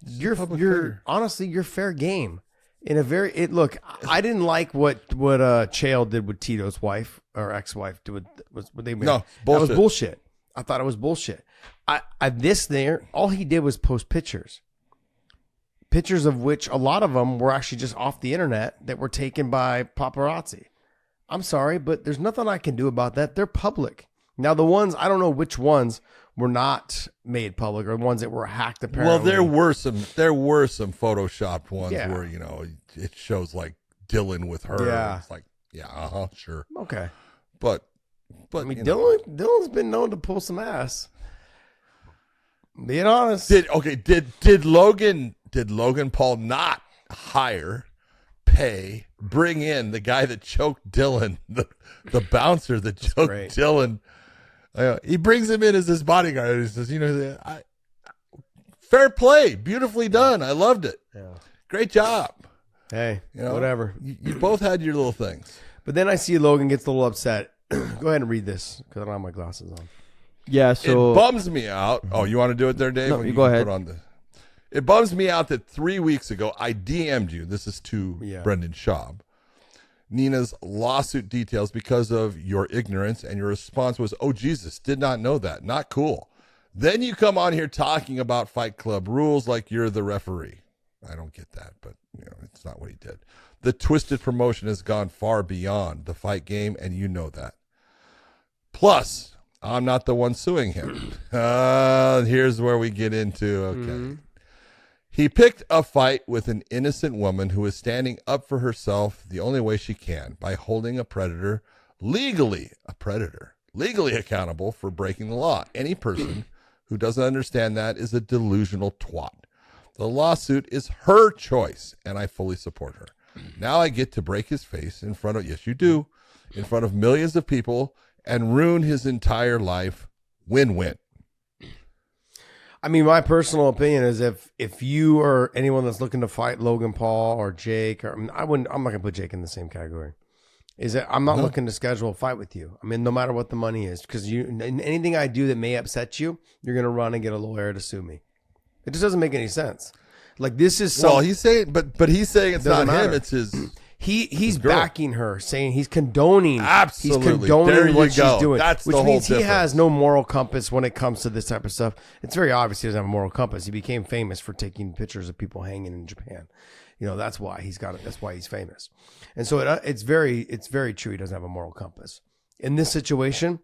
You're honestly, you're fair game. In a look, I didn't like what Chael did with Tito's wife or ex-wife. Bullshit. That was bullshit. I thought it was bullshit. All he did was post pictures of which a lot of them were actually just off the internet that were taken by paparazzi. I'm sorry, but there's nothing I can do about that. They're public. Now the ones, I don't know which ones were not made public or ones that were hacked apparently. Well, there were some photoshopped ones where, it shows like Dylan with her. Yeah. It's like, Yeah, sure. Okay. But I mean, you know. Dylan's been known to pull some ass. Being honest. Did Logan Paul not bring in the guy that choked Dylan, the bouncer that choked Dylan? He brings him in as his bodyguard. And he says, fair play, beautifully done. I loved it. Yeah. Great job. Hey, whatever. You both had your little things. But then I see Logan gets a little upset. Go ahead and read this because I don't have my glasses on. Yeah, so it bums me out. Oh, you want to do it there, Dave? No, you go ahead. It bums me out that 3 weeks ago I DM'd you. This is to Brendan Schaub. Nina's lawsuit details because of your ignorance, and your response was, "Oh Jesus, did not know that. Not cool." Then you come on here talking about Fight Club rules like you're the referee. I don't get that, but it's not what he did. The twisted promotion has gone far beyond the fight game, and you know that. Plus, I'm not the one suing him. Here's where we get into, okay. He picked a fight with an innocent woman who is standing up for herself the only way she can, by holding a predator legally accountable for breaking the law. Any person who doesn't understand that is a delusional twat. The lawsuit is her choice, and I fully support her. Now I get to break his face in front of, yes, you do, in front of millions of people and ruin his entire life. Win-win. I mean, my personal opinion is if you or anyone that's looking to fight Logan Paul or Jake, or I'm not gonna put Jake in the same category. Is that I'm not looking to schedule a fight with you. I mean, no matter what the money is, because anything I do that may upset you, you're gonna run and get a lawyer to sue me. It just doesn't make any sense. Like this is well, he's saying, but he's saying it's not him. It's his. He's backing her, saying he's condoning. Absolutely, he's condoning what she's doing. That's which the whole means difference. He has no moral compass when it comes to this type of stuff. It's very obvious he doesn't have a moral compass. He became famous for taking pictures of people hanging in Japan. That's why he's got it. That's why he's famous. And so it's very true. He doesn't have a moral compass in this situation.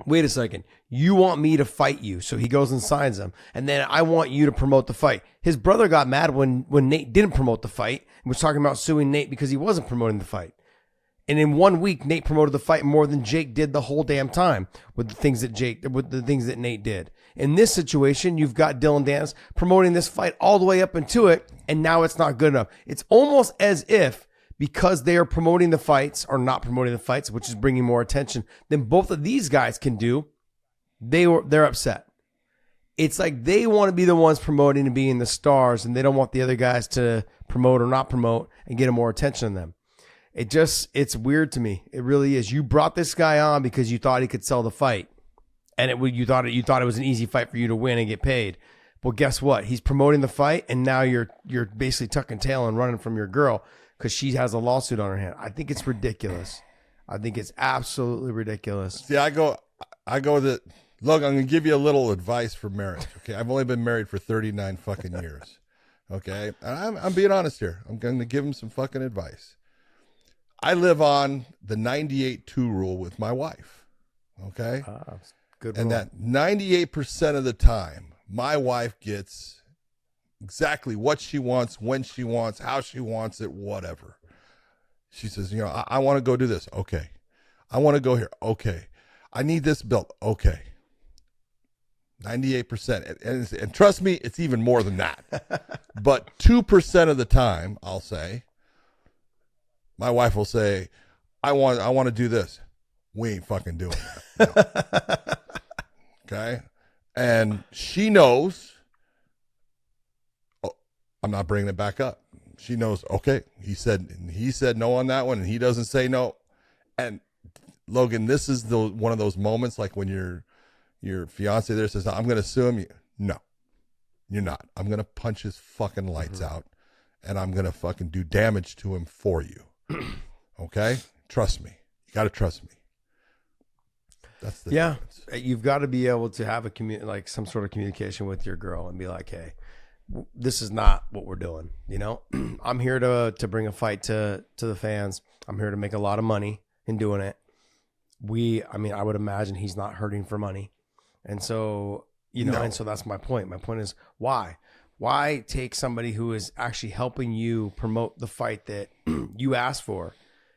Wait a second. You want me to fight you. So he goes and signs them. And then I want you to promote the fight. His brother got mad when Nate didn't promote the fight and was talking about suing Nate because he wasn't promoting the fight. And in 1 week, Nate promoted the fight more than Jake did the whole damn time with the things that Nate did. In this situation, you've got Dylan Danis promoting this fight all the way up into it. And now it's not good enough. It's almost as if, because they are promoting the fights or not promoting the fights, which is bringing more attention than both of these guys can do, they're upset. It's like they want to be the ones promoting and being the stars, and they don't want the other guys to promote or not promote and get more attention than them. It's weird to me. It really is. You brought this guy on because you thought he could sell the fight, and you thought it was an easy fight for you to win and get paid. Well, guess what? He's promoting the fight, and now you're basically tucking tail and running from your girl because she has a lawsuit on her hand. I think it's ridiculous. I think it's absolutely ridiculous. See, I go with it. Look, I'm going to give you a little advice for marriage. Okay. I've only been married for 39 fucking years. Okay. And I'm being honest here. I'm going to give him some fucking advice. I live on the 98-2 rule with my wife. Okay. Good. And that 98% of the time, my wife gets exactly what she wants, when she wants, how she wants it, whatever. She says, I want to go do this. Okay. I want to go here. Okay. I need this belt. Okay. 98%. And trust me, it's even more than that. But 2% of the time, I'll say, my wife will say, I want to do this. We ain't fucking doing that. No. Okay. And she knows, I'm not bringing it back up. She knows, okay, he said no on that one, and he doesn't say no. And Logan, this is one of those moments like when your fiance there says, I'm going to sue him. No, you're not. I'm going to punch his fucking lights out, and I'm going to fucking do damage to him for you. Okay? Trust me. You got to trust me. That's the difference. You've got to be able to have some sort of communication with your girl and be like, hey, this is not what we're doing. I'm here to bring a fight to the fans. I'm here to make a lot of money in doing it. I would imagine he's not hurting for money. And so, and so that's my point. My point is why take somebody who is actually helping you promote the fight that you asked for,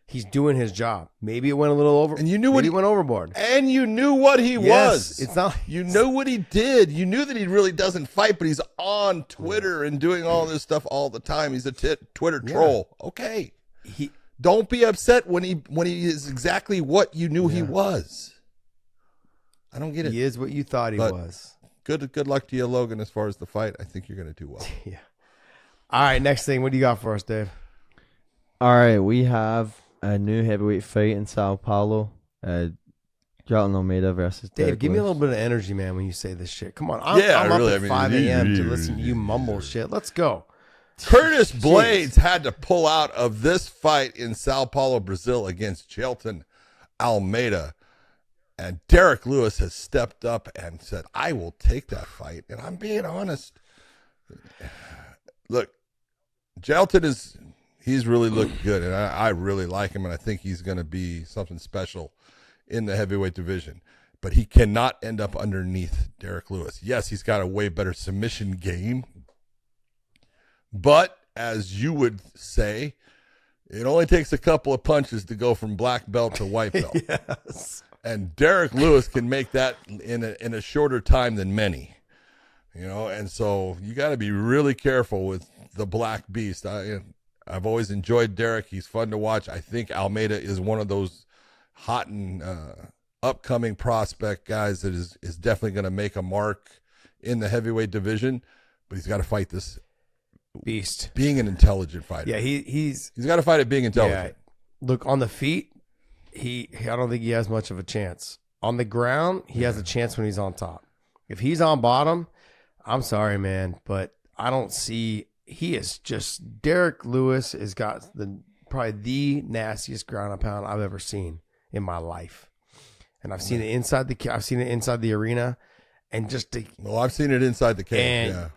He's doing his job. Maybe it went a little over. And you knew what he went overboard. And you knew what he was. It's not. You knew what he did. You knew that he really doesn't fight, but he's on Twitter and doing all this stuff all the time. He's a Twitter troll. Okay. Don't be upset when he is exactly what you knew he was. I don't get it. He is what you thought he was. Good luck to you, Logan, as far as the fight. I think you're going to do well. Yeah. All right, next thing. What do you got for us, Dave? All right, we have a new heavyweight fight in Sao Paulo. John Almeida versus Dave, Derek give me a Lewis. little bit of energy, man, when you say this shit. Come on. I'm up at 5 a.m. to listen to you mumble shit. Let's go. Curtis Blades had to pull out of this fight in Sao Paulo, Brazil against Jelton Almeida. And Derek Lewis has stepped up and said, I will take that fight. And I'm being honest. Look, Jelton he's really looked good, and I really like him, and I think he's going to be something special in the heavyweight division. But he cannot end up underneath Derek Lewis. Yes, he's got a way better submission game. But, as you would say, it only takes a couple of punches to go from black belt to white belt. Yes. And Derek Lewis can make that in a shorter time than many. And so you got to be really careful with the Black Beast. I've always enjoyed Derek. He's fun to watch. I think Almeida is one of those hot and upcoming prospect guys that is definitely going to make a mark in the heavyweight division, but he's got to fight this beast. Being an intelligent fighter. Yeah, he's got to fight it being intelligent. Yeah. Look, on the feet, I don't think he has much of a chance. On the ground, he has a chance when he's on top. If he's on bottom, I'm sorry, man, but I don't see. He is just Derek Lewis has got probably the nastiest ground and pound I've ever seen in my life, and I've seen it inside the arena, and just I've seen it inside the cage. Yeah.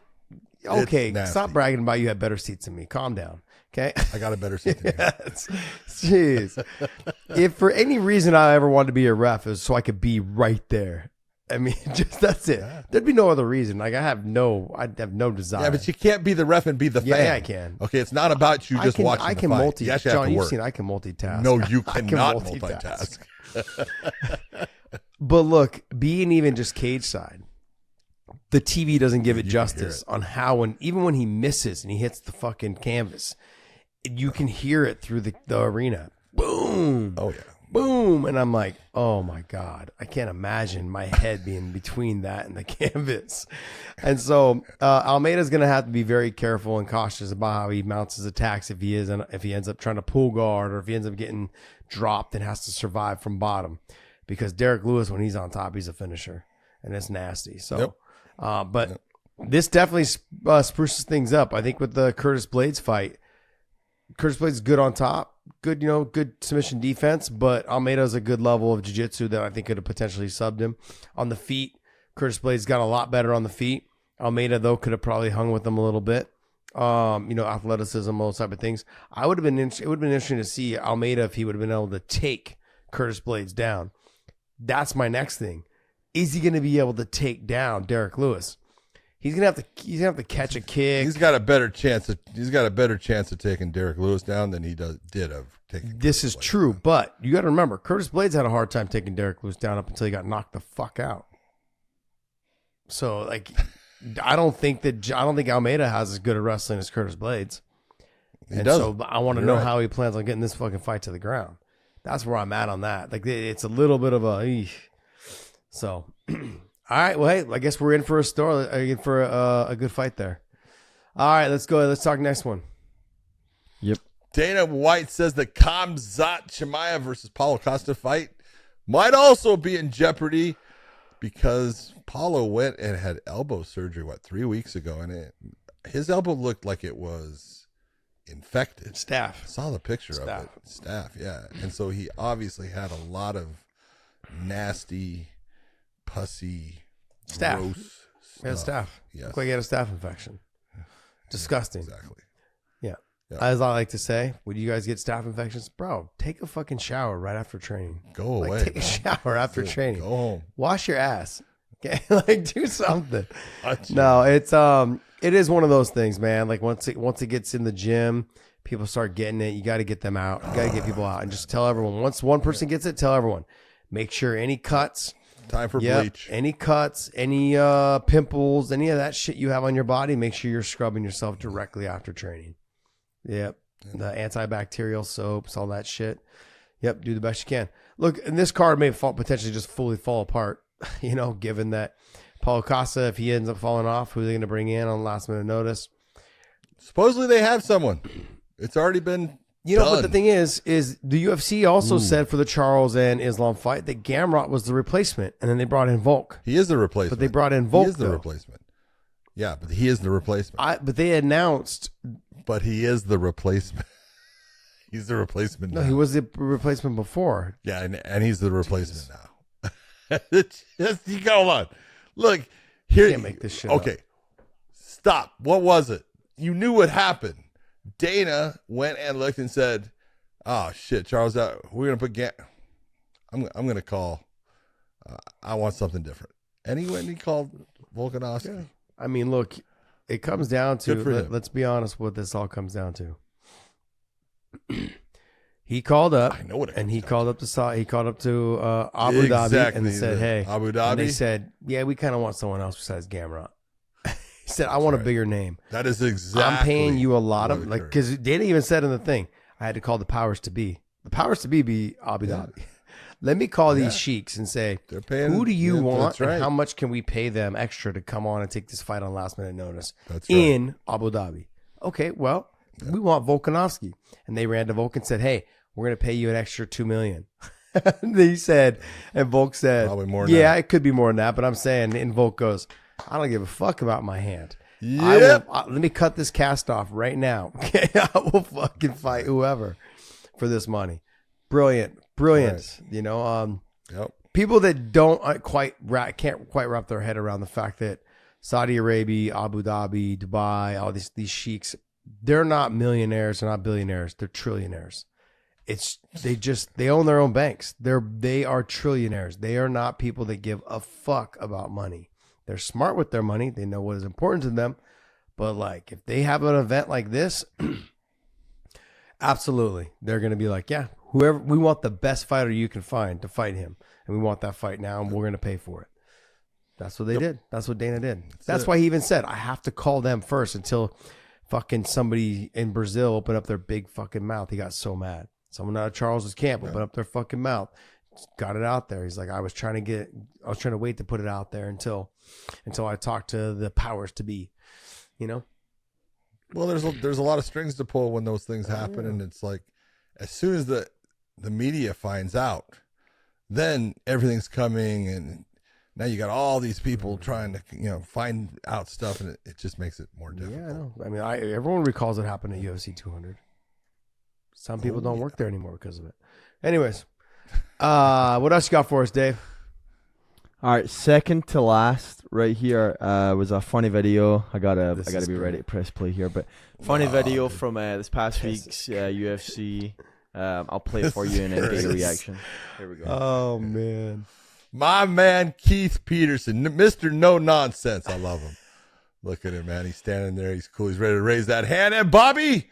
Okay, stop bragging about you had better seats than me. Calm down. Okay, I got a better seat than you. Jeez. If for any reason I ever wanted to be a ref, it was so I could be right there. I mean, just that's it. Yeah. There'd be no other reason. Like I'd have no desire. Yeah, but you can't be the ref and be the fan. Yeah, I can. Okay, it's not about you just watching I can the fight. multitask. John, you've seen I can multitask. No, you cannot multitask. But look, being even just cage side, the TV doesn't give it justice on how even when he misses and he hits the fucking canvas, you can hear it through the arena. Boom. Oh, yeah. Boom. And I'm like, oh, my God. I can't imagine my head being between that and the canvas. And so Almeida's going to have to be very careful and cautious about how he mounts his attacks if he ends up trying to pull guard or if he ends up getting dropped and has to survive from bottom. Because Derek Lewis, when he's on top, he's a finisher. And it's nasty. So, this definitely spruces things up. I think with the Curtis Blades fight, Curtis Blades is good on top, good submission defense, but Almeida has a good level of jiu-jitsu that I think could have potentially subbed him. On the feet, Curtis Blades got a lot better on the feet. Almeida, though, could have probably hung with him a little bit. Athleticism, those type of things. It would have been interesting to see Almeida if he would have been able to take Curtis Blades down. That's my next thing. Is he going to be able to take down Derek Lewis? He's gonna have to catch a kick. He's got a better chance of taking Derek Lewis down than he did of taking. This is true, but you got to remember, Curtis Blades had a hard time taking Derek Lewis down up until he got knocked the fuck out. So, I don't think Almeida has as good a wrestling as Curtis Blades. So I want to know how he plans on getting this fucking fight to the ground. That's where I'm at on that. It's a little bit of a. So. All right, well, hey, I guess we're in for a good fight there. All right, let's go. Let's talk next one. Yep. Dana White says the Khamzat Chimaev versus Paulo Costa fight might also be in jeopardy because Paulo went and had elbow surgery, 3 weeks ago, and his elbow looked like it was infected. Staph. I saw the picture of it. Staph, yeah. And so he obviously had a lot of nasty, pussy, staph. Gross stuff. He had staph. Yes. Looked like he had a staph infection. Disgusting. Exactly. Yeah. Yeah. As I like to say, when you guys get staph infections, bro, take a fucking shower right after training. Go away. Take a shower after training. Go home. Wash your ass. Okay, do something. No, it is one of those things, man. Once it gets in the gym, people start getting it. You got to get them out. You got to get people out and just tell everyone. Once one person gets it, tell everyone. Make sure any cuts. Time for bleach. Any cuts, any pimples, any of that shit you have on your body, make sure you're scrubbing yourself directly after training. Yep. The antibacterial soaps, all that shit. Yep. Do the best you can. Look, and this card may potentially just fully fall apart, given that Paulo Costa, if he ends up falling off, who are they going to bring in on last minute notice? Supposedly they have someone. It's already been but the thing is the UFC also said for the Charles and Islam fight that Gamrot was the replacement, and then they brought in Volk. He is the replacement. But they brought in Volk. He is the replacement. Yeah, but he is the replacement. But they announced. But he is the replacement. He's the replacement now. No, he was the replacement before. Yeah, and he's the replacement now. You go on. Look, here. Can't make this shit Okay, up. Stop. What was it? You knew what happened. Dana went and looked and said, "Oh shit, Charles, we're gonna put I'm gonna call. I want something different." And he went and he called Volkanovski. Yeah. I mean, look, it comes down to. Good for him. Let's be honest. What this all comes down to. He called up. I know what it and comes he down called up to He called up to Abu Dhabi and said, "Hey, Abu Dhabi." And they said, "Yeah, we kind of want someone else besides Gamrot." He said, "I want a bigger name. That is exactly. I'm paying you a lot of what because Dana even said in the thing, I had to call the powers to be. The powers to be Abu Dhabi. Let me call these sheiks and say, They're paying, who do you want that's right. and how much can we pay them extra to come on and take this fight on last minute notice That's right. in Abu Dhabi? Okay, well, we want Volkanovski." And they ran to Volk and said, "Hey, we're going to pay you an extra $2 million." He said, and Volk said, Probably more than "Yeah, that. it could be more than that, but I'm saying," and Volk goes, "I don't give a fuck about my hand. Yep. Let me cut this cast off right now. Okay, I will fucking fight whoever for this money." Brilliant. Right. Yep. People that can't quite wrap their head around the fact that Saudi Arabia, Abu Dhabi, Dubai, all these sheiks, they're not millionaires, they're not billionaires, they're trillionaires. They own their own banks. They are trillionaires. They are not people that give a fuck about money. They're smart with their money. They know what is important to them. But like, if they have an event like this, absolutely, they're going to be like, "Yeah, whoever, we want the best fighter you can find to fight him, and we want that fight now, and we're going to pay for it." That's what they did. That's what Dana did. That's why he even said, "I have to call them first until fucking somebody in Brazil opened up their big fucking mouth." He got so mad. Someone out of Charles's camp opened up their fucking mouth, got it out there. He's like, I was trying to wait to put it out there until I talked to the powers to be, Well, there's a lot of strings to pull when those things happen, and it's like, as soon as the media finds out, then everything's coming, and now you got all these people trying to find out stuff, and it just makes it more difficult. Yeah, I know. I mean, everyone recalls it happened at UFC 200. Some people don't work there anymore because of it. Anyways, what else you got for us, Dave? All right, second to last right here was a funny video. I gotta be ready to press play here, but funny video from this past week's UFC. I'll play it for you and then get your reaction. Here we go. Oh man, my man Keith Peterson, Mr. No Nonsense. I love him. Look at him, man. He's standing there. He's cool. He's ready to raise that hand. And Bobby.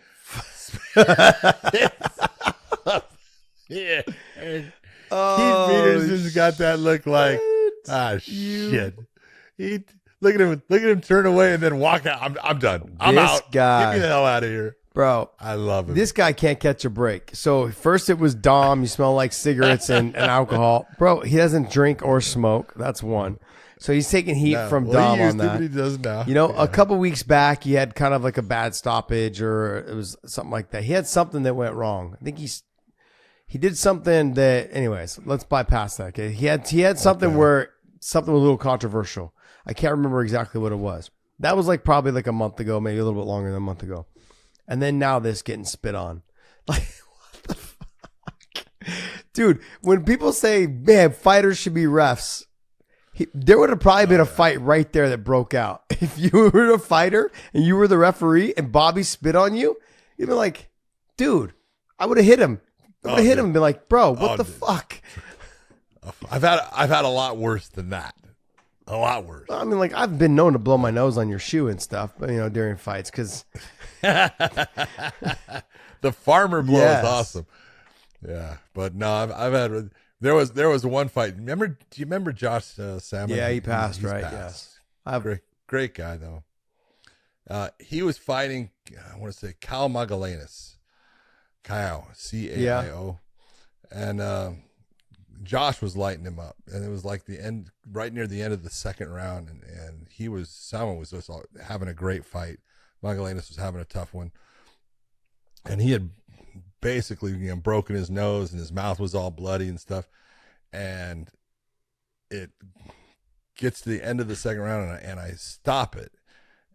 Yeah. Keith Peterson's got that look like, shit. Look at him turn away and then walk out. I'm done. I'm This out. guy. Get me the hell out of here. bro, I love him. this guy can't catch a break. So first it was Dom. You smell like cigarettes and alcohol, bro. He doesn't drink or smoke. That's one. So he's taking heat from Dom on that. He does now. A couple weeks back, he had kind of like a bad stoppage, or it was something like that. He had something that went wrong. I think he did something that. Anyways, let's bypass that. Okay, he had something where something was a little controversial. I can't remember exactly what it was. That was like probably like a month ago, maybe a little bit longer than a month ago. And then now this getting spit on. Like, what the fuck? Dude, when people say, man, fighters should be refs, there would have probably been a fight right there that broke out. If you were a fighter and you were the referee and Bobby spit on you, you'd be like, dude, I would have hit him. I would have hit him and been like, bro, what the fuck? I've had a lot worse than that. A lot worse. I mean, like, I've been known to blow my nose on your shoe and stuff, during fights, because The farmer blow Yes. is awesome. Yeah, but no, I've had there was one fight. Do you remember Josh Salmon? Yeah, he passed, He's right? passed. Yes. Great guy though. He was fighting. I want to say Kyle Magallanes. Kyle, Caio, and Josh was lighting him up, and it was like the end, right near the end of the second round, and Salmon was just having a great fight. Magallanes was having a tough one, and he had basically broken his nose, and his mouth was all bloody and stuff, and it gets to the end of the second round, and I stop it,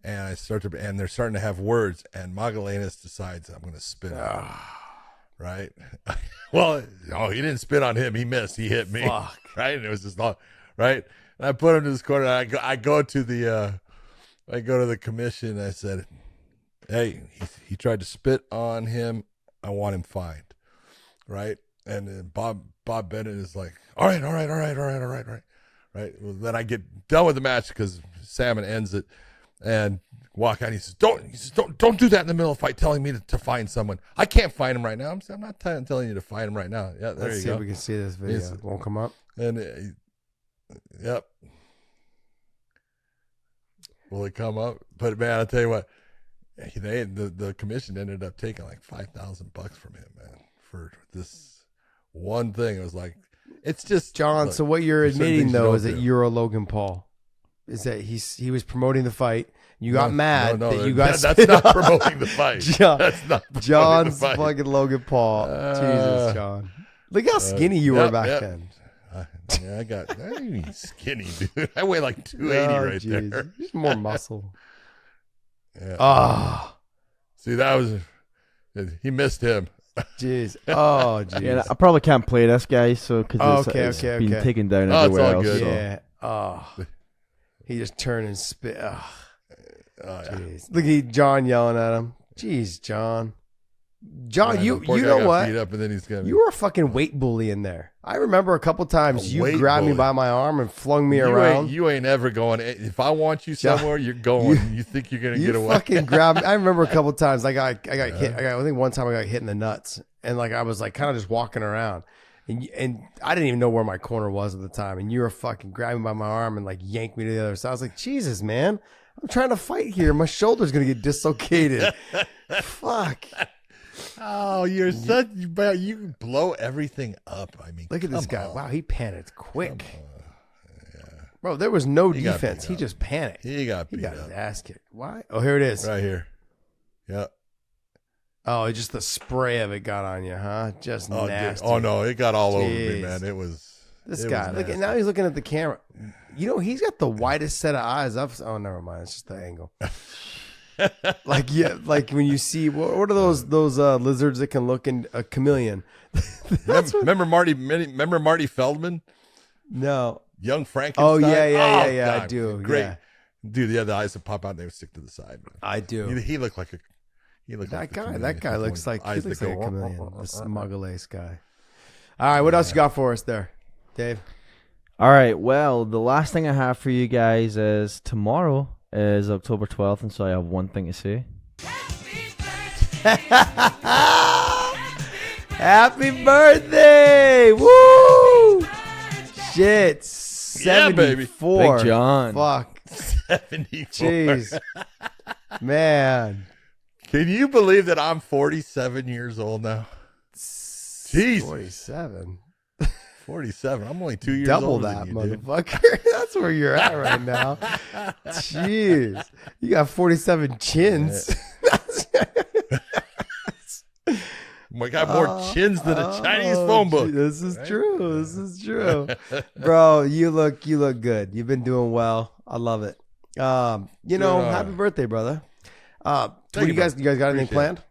and and they're starting to have words, and Magallanes decides I'm going to spit on him, right? Well, he didn't spit on him. He missed. He hit me. Fuck. Right? And it was just all right. And I put him to this corner. And I go to the commission. And I said, "Hey, he tried to spit on him. I want him fined." Right? And then Bob Bennett is like, "All right." Right? Well, then I get done with the match because Salmon ends it and walk out. He says, "Don't do that in the middle of the fight, telling me to find someone. I can't find him right now." I'm not telling you to find him right now. Yeah, there Let's you see go. if we can see this video. It won't come up. And yep. Will it come up? But man, I'll tell you what, the commission ended up taking like $5,000 from him, man, for this one thing. It was like, it's just John, look, so what you're there's certain admitting things you though don't is that do. you're a Logan Paul. Is that he was promoting the fight. You got mad No, that you guys that's not promoting the fight. John, That's not promoting John's the fight. fucking Logan Paul. Jesus, John. Look how skinny you were back then. Yeah, I ain't skinny, dude. I weigh like 280 right jeez. there. Just more muscle. Yeah. Oh, See, that was he missed him. jeez. Oh, jeez. Yeah, I probably can't play this guy, so because it's been taken down Oh, it's everywhere all else. good. So. Yeah. Oh, he just turned and spit. Oh, Yeah. jeez. Look at John yelling at him. Jeez, John. John, Yeah, the poor you guy know got what? beat up and then he's gonna. You were a fucking weight bully in there. I remember a couple times A you weight grabbed me bully. by my arm and flung me around. You ain't ever going. If I want you John, somewhere, you're going. You think you're gonna You get away? fucking grabbed me. I remember a couple times I got hit. I think one time I got hit in the nuts, and like I was like kind of just walking around, and I didn't even know where my corner was at the time, and you were fucking grabbing by my arm and like yanked me to the other side. I was like, Jesus, man, I'm trying to fight here. My shoulder's gonna get dislocated. Fuck. Oh, you're such. You blow everything up. I mean, Look at this come guy. on. Wow, he panicked quick. Bro, there was no He got defense. beat He up. just panicked. He got He beat got up his ass kicked. Why? Oh, here it is. right here. Yep. Oh, just the spray of it got on you, huh? Just Oh, dude. nasty. Oh no, it got all over me, Jeez. man. It was. This it guy. was Look at nasty. now he's looking at the camera. You know, he's got the widest set of eyes I've. Oh, never mind. It's just the angle. Like like when you see what are those lizards that can look in a chameleon? Remember Marty Feldman, No. Young Frankenstein. Oh yeah. I God, do. Great, Yeah, dude. Yeah, the eyes that pop out, and they would stick to the side. I do. He looked like a. He looked That like the guy. chameleon. That guy With looks like he eyes looks that like a go, chameleon. This Muggle guy. All right, what else you got for us there, Dave? All right. Well, the last thing I have for you guys is tomorrow is October 12th, and so I have one thing to say. Happy birthday! Woo! Shit, 74. Big John. Fuck. 74. Jeez. Man. Can you believe that I'm 47 years old now? Jeez. 47. 47. I'm only 2 years Double older that, than you, dude. motherfucker. That's where you're at right now. Jeez. You got 47 chins. I got more chins than a Chinese phone book. This is true. This is true. Bro, you look good. You've been doing well. I love it. Happy birthday, brother. What Thank you you, guys bro. got anything Appreciate planned?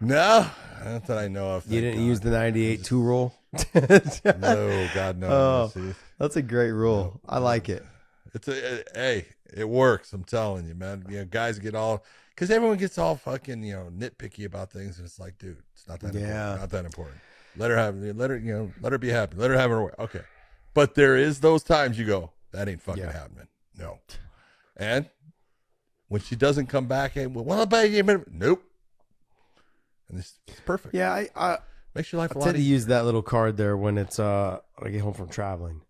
No, not that I know of. You thank didn't God. use the 98 2 rule? No, God, no. Oh. See, That's a great rule. I like it. hey, it works. I'm telling you, man. Guys get all because everyone gets all fucking nitpicky about things, and it's like, dude, it's not that important. Not that important. Let her be happy. Let her have her way. Okay, but there is those times you go, that ain't fucking happening. No, and when she doesn't come back, hey, well, what about you? Nope. And it's perfect. Yeah, I Makes your life a I lot tend to easier. use that little card there when it's when I get home from traveling.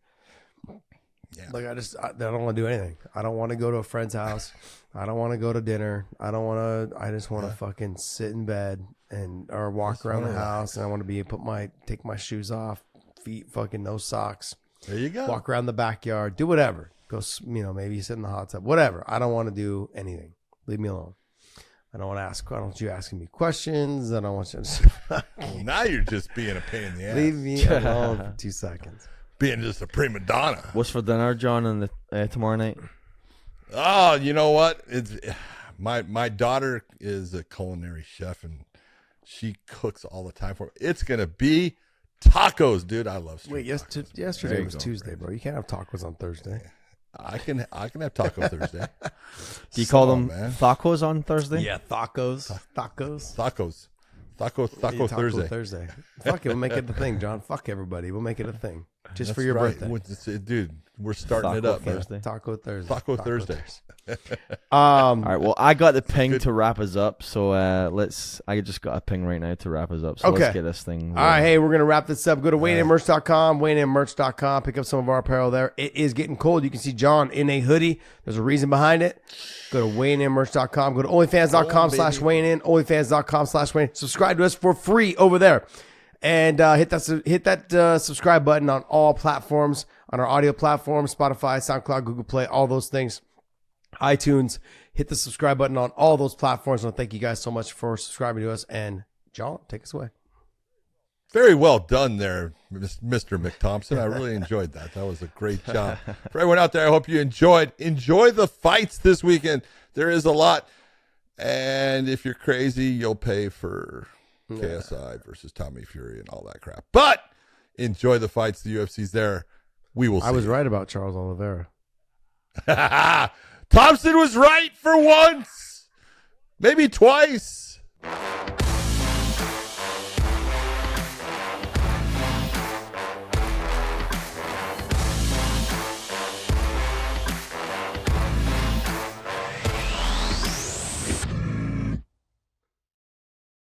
Yeah. Like I don't want to do anything. I don't want to go to a friend's house. I don't want to go to dinner. I just want to fucking sit in bed or walk around the house. And I want to take my shoes off, feet fucking no socks. There you go. Walk around the backyard, do whatever. Go, maybe sit in the hot tub, whatever. I don't want to do anything. Leave me alone. I don't want you asking me questions. I don't want you to Well, now you're just being a pain in the ass. leave me alone for 2 seconds. Being just a prima donna. What's for dinner, John, on the tomorrow night? Oh, you know what? It's my daughter is a culinary chef, and she cooks all the time for me. It's gonna be tacos, dude. I love street tacos. Yesterday was Tuesday, bro. You can't have tacos on Thursday. I can have taco Thursday. Do you call them man. tacos on Thursday? Yeah, tacos. Tacos. Taco Taco Thursday. Fuck it, we'll make it the thing, John. Fuck everybody. We'll make it a thing. Just for That's your right. birthday. Dude, we're starting it Taco up, man. Thursday. Taco Thursday. Taco Thursday. All right. Well, I got the ping to wrap us up, so I just got a ping right now to wrap us up. So Okay. let's get this thing. All right, hey, we're going to wrap this up. Go to WayneInMerch.com, WayneInMerch.com. Pick up some of our apparel there. It is getting cold. You can see John in a hoodie. There's a reason behind it. Go to WayneInMerch.com. Go to OnlyFans.com/WayneIn, OnlyFans.com/Wayne. Subscribe to us for free over there. And hit that subscribe button on all platforms, on our audio platforms, Spotify, SoundCloud, Google Play, all those things, iTunes. Hit the subscribe button on all those platforms. And thank you guys so much for subscribing to us. And John, take us away. Very well done there, Mr. McThompson. I really enjoyed that. That was a great job. For everyone out there, I hope you enjoyed. Enjoy the fights this weekend. There is a lot. And if you're crazy, you'll pay for KSI versus Tommy Fury and all that crap. But enjoy the fights. The UFC's there. We will see. I was right about Charles Oliveira. Thomson was right for once. Maybe twice.